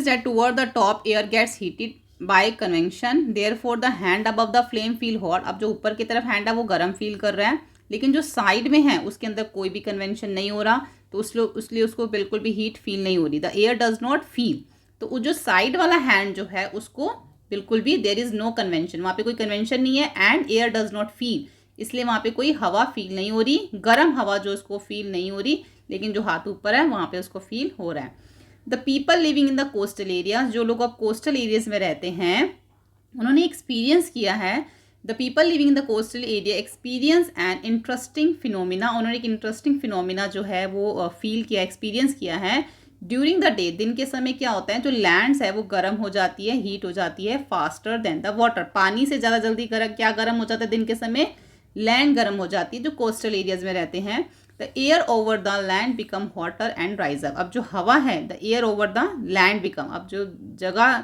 that toward the top air gets heated by convection, therefore the hand above the flame feel hot. अब जो ऊपर की तरफ हैंड है वो गर्म फील कर रहा है, लेकिन जो साइड में है उसके अंदर कोई भी कन्वेंशन नहीं हो रहा, तो इसलिए उसको बिल्कुल भी हीट फील नहीं हो रही। The air does not feel, तो जो साइड वाला हैंड जो है उसको बिल्कुल भी देयर इज नो कन्वेंशन, वहाँ पे कोई कन्वेंशन नहीं है। And air does not feel, इसलिए वहाँ पे कोई हवा फील नहीं हो रही, गर्म हवा जो उसको फील नहीं हो रही, लेकिन जो हाथ ऊपर है वहाँ पे उसको फील हो रहा है। The people living in the coastal areas, जो लोग अब कोस्टल एरियाज में रहते हैं उन्होंने एक्सपीरियंस किया है। The people living in the coastal area experience an interesting phenomena, उन्होंने एक इंटरेस्टिंग फिनोमिना जो है वो फील किया, एक्सपीरियंस किया है। ड्यूरिंग द डे, दिन के समय क्या होता है, जो लैंड्स है वो गर्म हो जाती है, हीट हो जाती है फास्टर देन द वाटर, पानी से ज़्यादा जल्दी क्या गर्म हो जाता है दिन के समय, लैंड गर्म हो जाती है जो कोस्टल एरियाज में रहते हैं। The air over the land become hotter and rise up, अब जो हवा है the air over the land become, अब जो जगह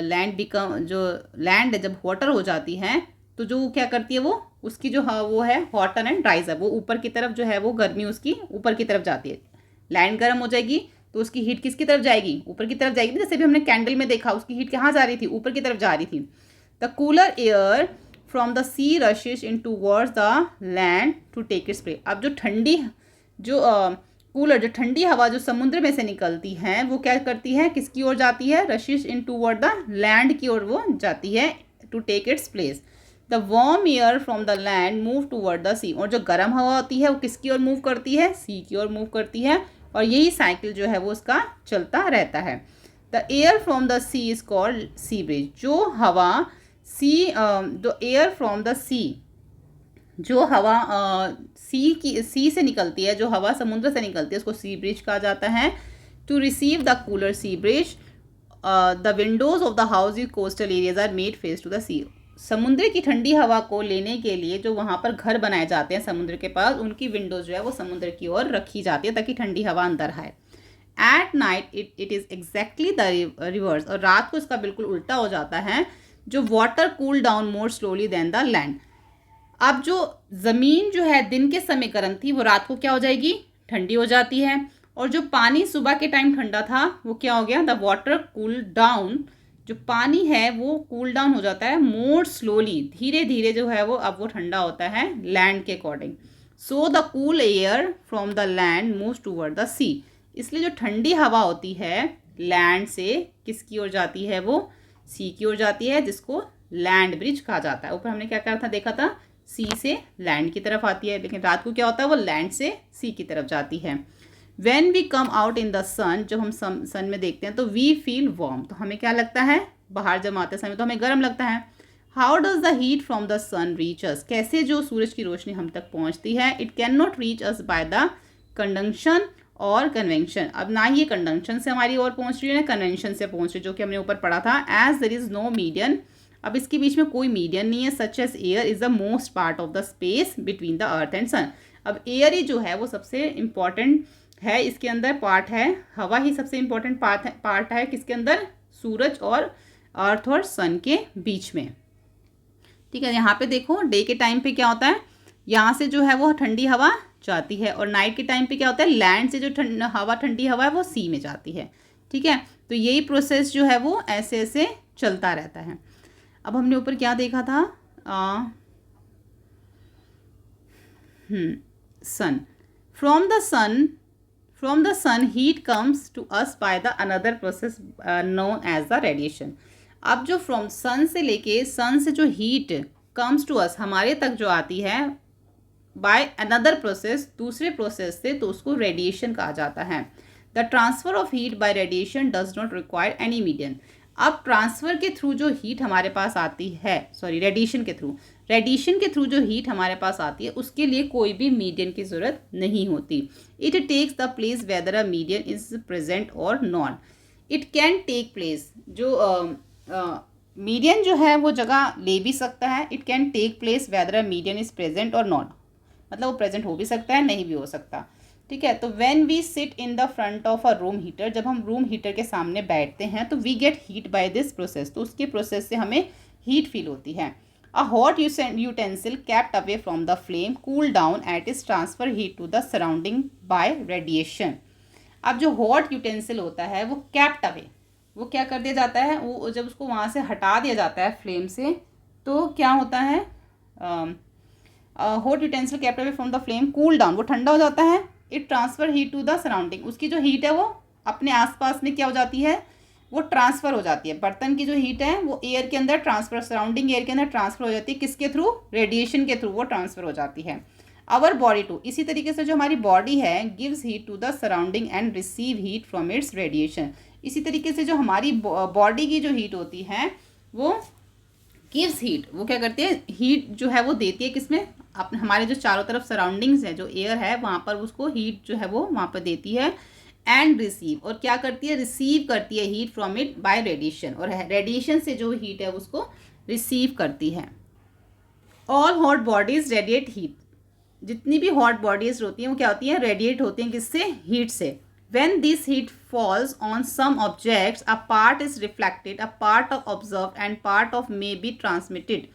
लैंड बिकम, जो लैंड है जब हॉटर हो जाती है तो जो क्या करती है वो उसकी जो वो है हॉटर एंड राइज अप, वो ऊपर की तरफ जो है वो गर्मी उसकी ऊपर की तरफ जाती है। लैंड गर्म हो जाएगी तो उसकी हीट किसकी तरफ जाएगी, ऊपर की तरफ जाएगी। जैसे भी हमने कैंडल में देखा उसकी हीट कहाँ जा रही थी, ऊपर की तरफ जा रही थी। The cooler air from the sea rushes in towards the land to take its place, अब जो ठंडी जो ठंडी हवा जो समुद्र में से निकलती है वो क्या करती है, किसकी ओर जाती है, rushes in toward the land की ओर वो जाती है, to take its place. The warm air from the land move toward the sea, और जो गर्म हवा होती है वो किसकी ओर मूव करती है, सी की ओर मूव करती है, और यही साइकिल जो है वो उसका चलता रहता है। The air from the sea is called sea breeze, जो हवा the air from the sea, जो हवा सी से निकलती है, जो हवा समुद्र से निकलती है उसको सी ब्रिज कहा जाता है। To receive the cooler sea breeze the windows of the house in coastal areas are made face to the sea, समुद्र की ठंडी हवा को लेने के लिए जो वहाँ पर घर बनाए जाते हैं समुद्र के पास, उनकी विंडोज जो है वो समुद्र की ओर रखी जाती है ताकि ठंडी हवा अंदर आए। At night it is exactly the reverse, और रात को इसका बिल्कुल उल्टा हो जाता है, जो water cool down more slowly than the land, अब जो ज़मीन जो है दिन के समय गर्म थी वो रात को क्या हो जाएगी, ठंडी हो जाती है, और जो पानी सुबह के टाइम ठंडा था वो क्या हो गया, द वाटर कूल डाउन, जो पानी है वो कूल डाउन हो जाता है मोर स्लोली, धीरे धीरे जो है वो अब वो ठंडा होता है लैंड के according. So the cool air from the land moves toward the sea, इसलिए जो ठंडी हवा होती है लैंड से किसकी ओर जाती है, वो सी की ओर जाती है, जिसको लैंड ब्रिज कहा जाता है। ऊपर हमने क्या करा था, देखा था सी से लैंड की तरफ आती है, लेकिन रात को क्या होता है वो लैंड से सी की तरफ जाती है। When we come out in the sun, जब हम सन में देखते हैं तो we feel warm, तो हमें क्या लगता है, बाहर जब आते समय तो हमें गर्म लगता है। How does the heat from the sun reach us, कैसे जो सूरज की रोशनी हम तक पहुंचती है। It cannot reach us by the conduction और कन्वेंशन, अब ना ही ये कंडक्शन से हमारी ओर पहुंच रही है ना कन्वेंशन से पहुंच रही है, जो कि हमने ऊपर पढ़ा था। As there is no median, अब इसके बीच में कोई मीडियन नहीं है। Such as air is the most part of the space between the earth and sun, अब एयर ही जो है वो सबसे इम्पॉर्टेंट है, इसके अंदर पार्ट है, हवा ही सबसे इम्पॉर्टेंट पार्ट है किसके अंदर, सूरज और अर्थ और सन के बीच में। ठीक है, यहाँ पे देखो डे के टाइम पे क्या होता है, यहाँ से जो है वो ठंडी हवा जाती है, और नाइट के टाइम पे क्या होता है, लैंड से जो ठंडी हवा है वो सी में जाती है। ठीक है, तो यही प्रोसेस जो है वो ऐसे ऐसे चलता रहता है। अब हमने ऊपर क्या देखा था, sun, from the sun heat comes to us by the another process known as the radiation, अब जो फ्रॉम सन से लेके सन से जो हीट कम्स टू अस हमारे तक जो आती है बाय अनदर प्रोसेस, दूसरे प्रोसेस से, तो उसको रेडिएशन कहा जाता है। The transfer of heat bye radiation does not require any medium, अब ट्रांसफ़र के थ्रू जो हीट हमारे पास आती है, रेडिएशन के थ्रू जो हीट हमारे पास आती है उसके लिए कोई भी मीडियन की ज़रूरत नहीं होती। It takes the place whether a medium is present or not, it can take place, जो मीडियन जो है वो जगह ले भी सकता है। It can take place whether a medium is present or not, मतलब वो प्रेजेंट हो भी सकता है नहीं भी हो सकता। ठीक है, तो when we sit in the front of a room heater, जब हम रूम हीटर के सामने बैठते हैं तो we get heat by this process, तो उसके प्रोसेस से हमें हीट फील होती है। A hot utensil kept away from the flame cool down at its transfer heat to the surrounding by radiation. अब जो हॉट यूटेंसिल होता है वो कैप्ट अवे, वो क्या कर दिया जाता है, वो जब उसको वहाँ से हटा दिया जाता है फ्लेम से, तो क्या होता है, hot utensil kept away from the flame cool down, वो ठंडा हो जाता है. It transfer heat to the surrounding, उसकी जो हीट है वो अपने आसपास में क्या हो जाती है, वो ट्रांसफ़र हो जाती है. बर्तन की जो हीट है वो एयर के अंदर ट्रांसफ़र, सराउंडिंग एयर के अंदर ट्रांसफ़र हो जाती है. किसके थ्रू, रेडिएशन के थ्रू वो ट्रांसफ़र हो जाती है. आवर बॉडी टू, इसी तरीके से जो हमारी बॉडी है, gives heat to the surrounding and receive heat from its radiation. इसी तरीके से जो हमारी बॉडी की जो हीट होती है वो गिव्स हीट, वो क्या करती है, हीट जो है वो देती है किसमें, अपने हमारे जो चारों तरफ सराउंडिंग्स है, जो एयर है वहाँ पर उसको हीट जो है वो वहाँ पर देती है. एंड रिसीव, और क्या करती है, रिसीव करती है heat from it by radiation, और रेडिएशन से जो हीट है उसको रिसीव करती है. All hot bodies radiate heat, जितनी भी हॉट बॉडीज होती हैं वो क्या होती हैं, रेडिएट होती हैं किससे, हीट से. When this heat falls on some objects, a part is reflected, a part of observed, and part of may be transmitted.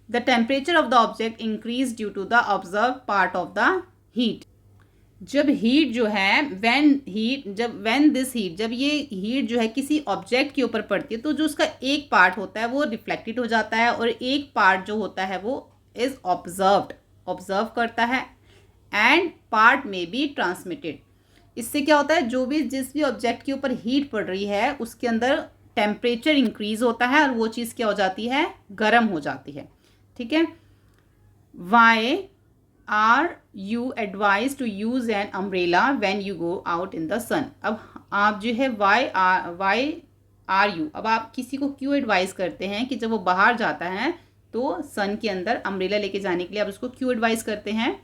The temperature of the object increase due to the observed part of the heat. जब हीट जो है, when this heat, जब ये हीट जो है किसी ऑब्जेक्ट के ऊपर पड़ती है, तो जो उसका एक पार्ट होता है वो रिफ्लेक्टेड हो जाता है, और एक पार्ट जो होता है वो इज ऑब्जर्व्ड, ऑब्जर्व करता है, एंड पार्ट में बी ट्रांसमिटेड. इससे क्या होता है, जो भी जिस भी ऑब्जेक्ट के ऊपर हीट पड़ रही है उसके अंदर टेम्परेचर इंक्रीज होता है, और वो चीज़ क्या हो जाती है, गर्म हो जाती है. ठीक है. Why are you advise to use an umbrella when you go out in the sun. अब आप जो है वाई आर यू, अब आप किसी को क्यों एडवाइस करते हैं कि जब वो बाहर जाता है तो सन के अंदर अम्ब्रेला लेके जाने के लिए आप उसको क्यों एडवाइस करते हैं.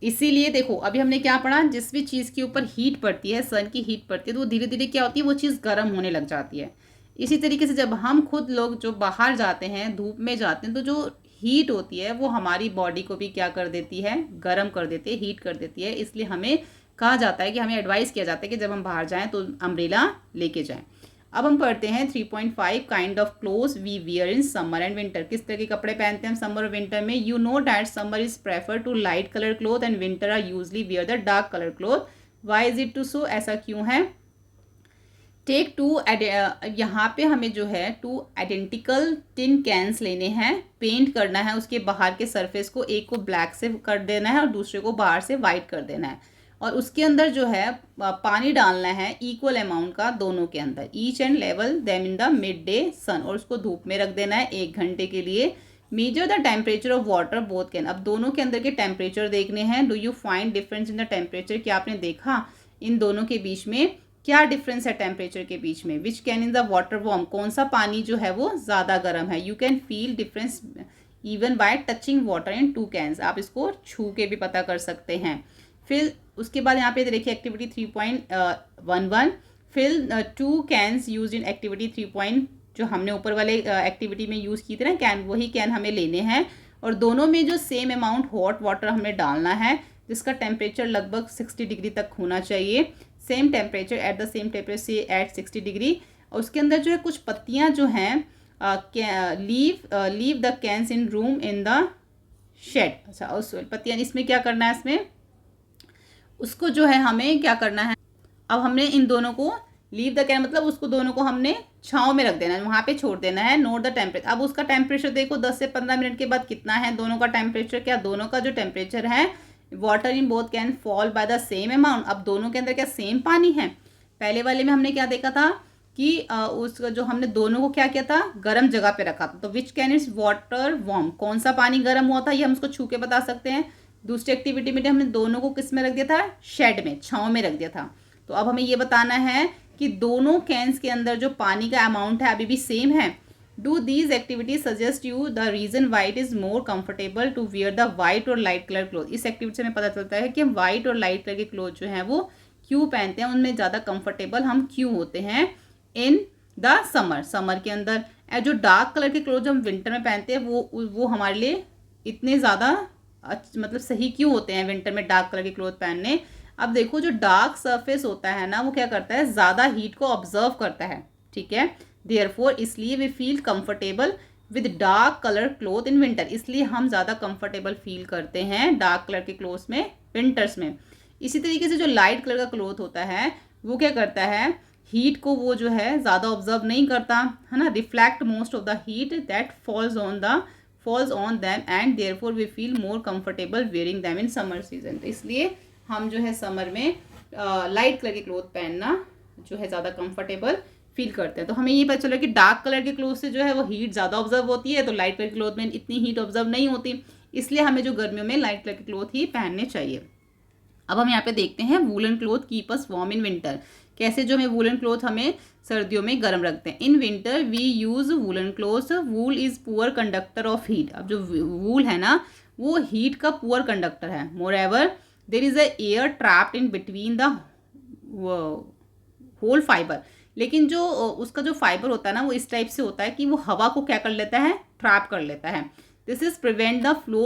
इसीलिए देखो अभी हमने क्या पढ़ा, जिस भी चीज़ के ऊपर हीट पड़ती है, सन की हीट पड़ती है, तो वो धीरे धीरे क्या होती है, वो चीज़ गर्म होने लग जाती है. इसी तरीके से जब हम खुद लोग जो बाहर जाते हैं, धूप में जाते हैं, तो जो हीट होती है वो हमारी बॉडी को भी क्या कर देती है, गर्म कर देती है, हीट कर देती है. इसलिए हमें कहा जाता है कि हमें एडवाइस किया जाता है कि जब हम बाहर जाएँ तो अम्ब्रेला लेके जाएँ. अब हम पढ़ते हैं 3.5 kind of clothes we wear in summer and winter. किस तरह के कपड़े पहनते हैं हम समर और विंटर में. You know that summer is prefer to light colour cloth and winter are usually wear the dark colour cloth. Why is it to so, ऐसा क्यों है. टेक टू, यहाँ पे हमें जो है 2 आइडेंटिकल टिन कैंस लेने हैं, पेंट करना है उसके बाहर के सरफेस को, एक को ब्लैक से कर देना है और दूसरे को बाहर से वाइट कर देना है, और उसके अंदर जो है पानी डालना है इक्वल अमाउंट का दोनों के अंदर. ईच एंड लेवल them in the mid day sun, और उसको धूप में रख देना है 1 घंटे के लिए. Major the temperature of water both can, अब दोनों के अंदर के टेम्परेचर देखने हैं. Do you find difference in the temperature, क्या आपने देखा इन दोनों के बीच में क्या डिफरेंस है टेम्परेचर के बीच में. Which can in the water warm, कौन सा पानी जो है वो ज़्यादा गर्म है. You can feel difference even bye touching water in 2 cans, आप इसको छू के भी पता कर सकते हैं. फिर उसके बाद यहाँ पे देखिए activity 3.11, fill 2 cans use in activity 3. जो हमने ऊपर वाले एक्टिविटी में यूज़ की थी ना कैन, वही कैन हमें लेने हैं, और दोनों में जो सेम अमाउंट हॉट वाटर हमें डालना है, जिसका टेम्परेचर लगभग 60 डिग्री तक होना चाहिए. Same temperature at the same temperature से एट 60 डिग्री. और उसके अंदर जो है कुछ पत्तियाँ जो हैं, leave the cans in room in the shade. अच्छा, उस पत्तियाँ, इसमें क्या करना है, इसमें उसको जो है हमें क्या करना है, अब हमने इन दोनों को लीव द कैन मतलब उसको दोनों को हमने छाँव में रख देना है, वहाँ पे छोड़ देना है. नोट द टेम्परेचर, अब उसका टेम्परेचर देखो 10 से 15 मिनट के बाद कितना है दोनों का टेम्परेचर, क्या दोनों का जो टेम्परेचर है, water in both can fall by the same amount. अब दोनों के अंदर क्या सेम पानी है. पहले वाले में हमने क्या देखा था कि उसका जो हमने दोनों को क्या किया था, गर्म जगह पे रखा था. तो which can is water warm, कौन सा पानी गर्म हुआ था, ये हम उसको छू के बता सकते हैं. दूसरी एक्टिविटी में हमने दोनों को किस में रख दिया था, शेड में, छाँव में रख दिया था. तो अब हमें ये बताना है कि दोनों कैंस के अंदर जो पानी का अमाउंट है अभी भी सेम है. Do these activities suggest you the reason why it is more comfortable to wear the white or light colour cloth. इस एक्टिविटी से हमें पता चलता है कि हम वाइट और लाइट कलर के क्लोथ जो हैं वो क्यों पहनते हैं, उनमें ज़्यादा कंफर्टेबल हम क्यों होते हैं इन द समर के अंदर. जो डार्क कलर के क्लोथ जो हम विंटर में पहनते हैं वो हमारे लिए इतने ज़्यादा मतलब सही क्यों होते हैं विंटर में डार्क कलर के क्लोथ पहनने. अब देखो जो डार्क सरफेस होता है ना, वो क्या करता है, ज़्यादा हीट को ऑब्जर्व करता है. ठीक है, देयरफॉर इसलिए we feel comfortable with dark colour cloth in winter, इसलिए हम ज़्यादा कंफर्टेबल फील करते हैं डार्क कलर के क्लोथ्स में विंटर्स में। इसी तरीके से जो लाइट कलर का क्लोथ होता है वो क्या करता है, हीट को वो जो है ज़्यादा ऑब्जर्व नहीं करता है ना, reflect most of the heat that falls on them and therefore we feel more comfortable wearing them in summer season. तो इसलिए हम जो है समर में लाइट कलर के क्लोथ पहनना जो है ज़्यादा कंफर्टेबल फील करते हैं। तो हमें ये पता चला कि डार्क कलर के क्लोथ से जो है वो हीट ज़्यादा ऑब्जर्व होती है, तो लाइट कलर के क्लोथ में इतनी हीट ऑब्जर्व नहीं होती, इसलिए हमें जो गर्मियों में लाइट कलर के क्लोथ ही पहनने चाहिए। अब हम यहाँ पे देखते हैं woollen cloth keep us warm in winter, कैसे जो हमें वूलन क्लोथ हमें सर्दियों में गर्म रखते हैं। In winter we use woollen cloth, wool is poor conductor of heat. अब जो वूल है ना वो हीट का पुअर कंडक्टर है। Moreover there is a air trapped in between the whole fibre, लेकिन जो उसका जो फाइबर होता है ना वो इस टाइप से होता है कि वो हवा को क्या कर लेता है, ट्रैप कर लेता है। This is prevent the flow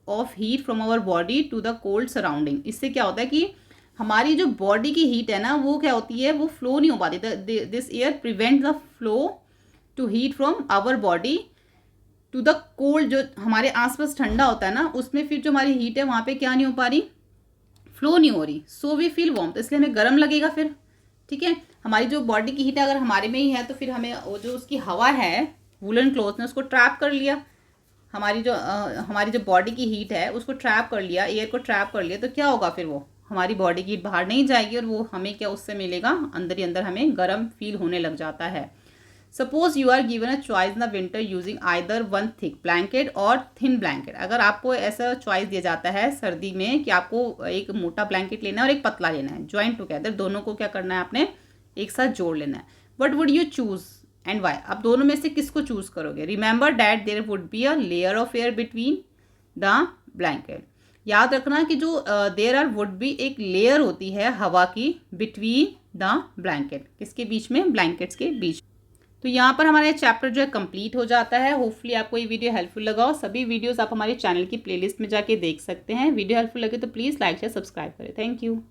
of heat from our body to the cold surrounding. इससे क्या होता है कि हमारी जो बॉडी की हीट है ना वो क्या होती है, वो फ्लो नहीं हो पाती। This air prevent the flow to heat from our body to the cold, जो हमारे आसपास ठंडा होता है ना उसमें फिर जो हमारी हीट है वहाँ पे क्या नहीं हो पा रही, फ्लो नहीं हो रही। सो वी फील वार्म, तो इसलिए हमें गर्म लगेगा फिर। ठीक है, हमारी जो बॉडी की हीट है अगर हमारे में ही है तो फिर हमें वो जो उसकी हवा है वूलन क्लोथ ने उसको ट्रैप कर लिया, हमारी जो बॉडी की हीट है उसको ट्रैप कर लिया, एयर को ट्रैप कर लिया, तो क्या होगा फिर वो हमारी बॉडी की हीट बाहर नहीं जाएगी और वो हमें क्या उससे मिलेगा, अंदर ही अंदर हमें गर्म फील होने लग जाता है। Suppose you are given a choice in the winter using either one thick blanket or thin blanket. अगर आपको ऐसा चॉइस दिया जाता है सर्दी में कि आपको एक मोटा ब्लैंकेट लेना है और एक पतला लेना है, ज्वाइन टुगेदर, दोनों को क्या करना है आपने एक साथ जोड़ लेना है। What would you choose and why, आप दोनों में से किसको चूज करोगे। Remember that there would be a layer of air between the blanket. याद रखना कि जो देयर आर वुड बी एक लेयर होती है हवा की बिटवीन द ब्लैंकेट, किसके बीच में, ब्लैंकेट्स के बीच। तो यहाँ पर हमारा चैप्टर जो है कंप्लीट हो जाता है। होपफुली आपको ये वीडियो हेल्पफुल लगा हो। सभी वीडियोस आप हमारे चैनल की प्लेलिस्ट में जाके देख सकते हैं। वीडियो हेल्पफुल लगे तो प्लीज़ लाइक शेयर सब्सक्राइब करें। Thank you.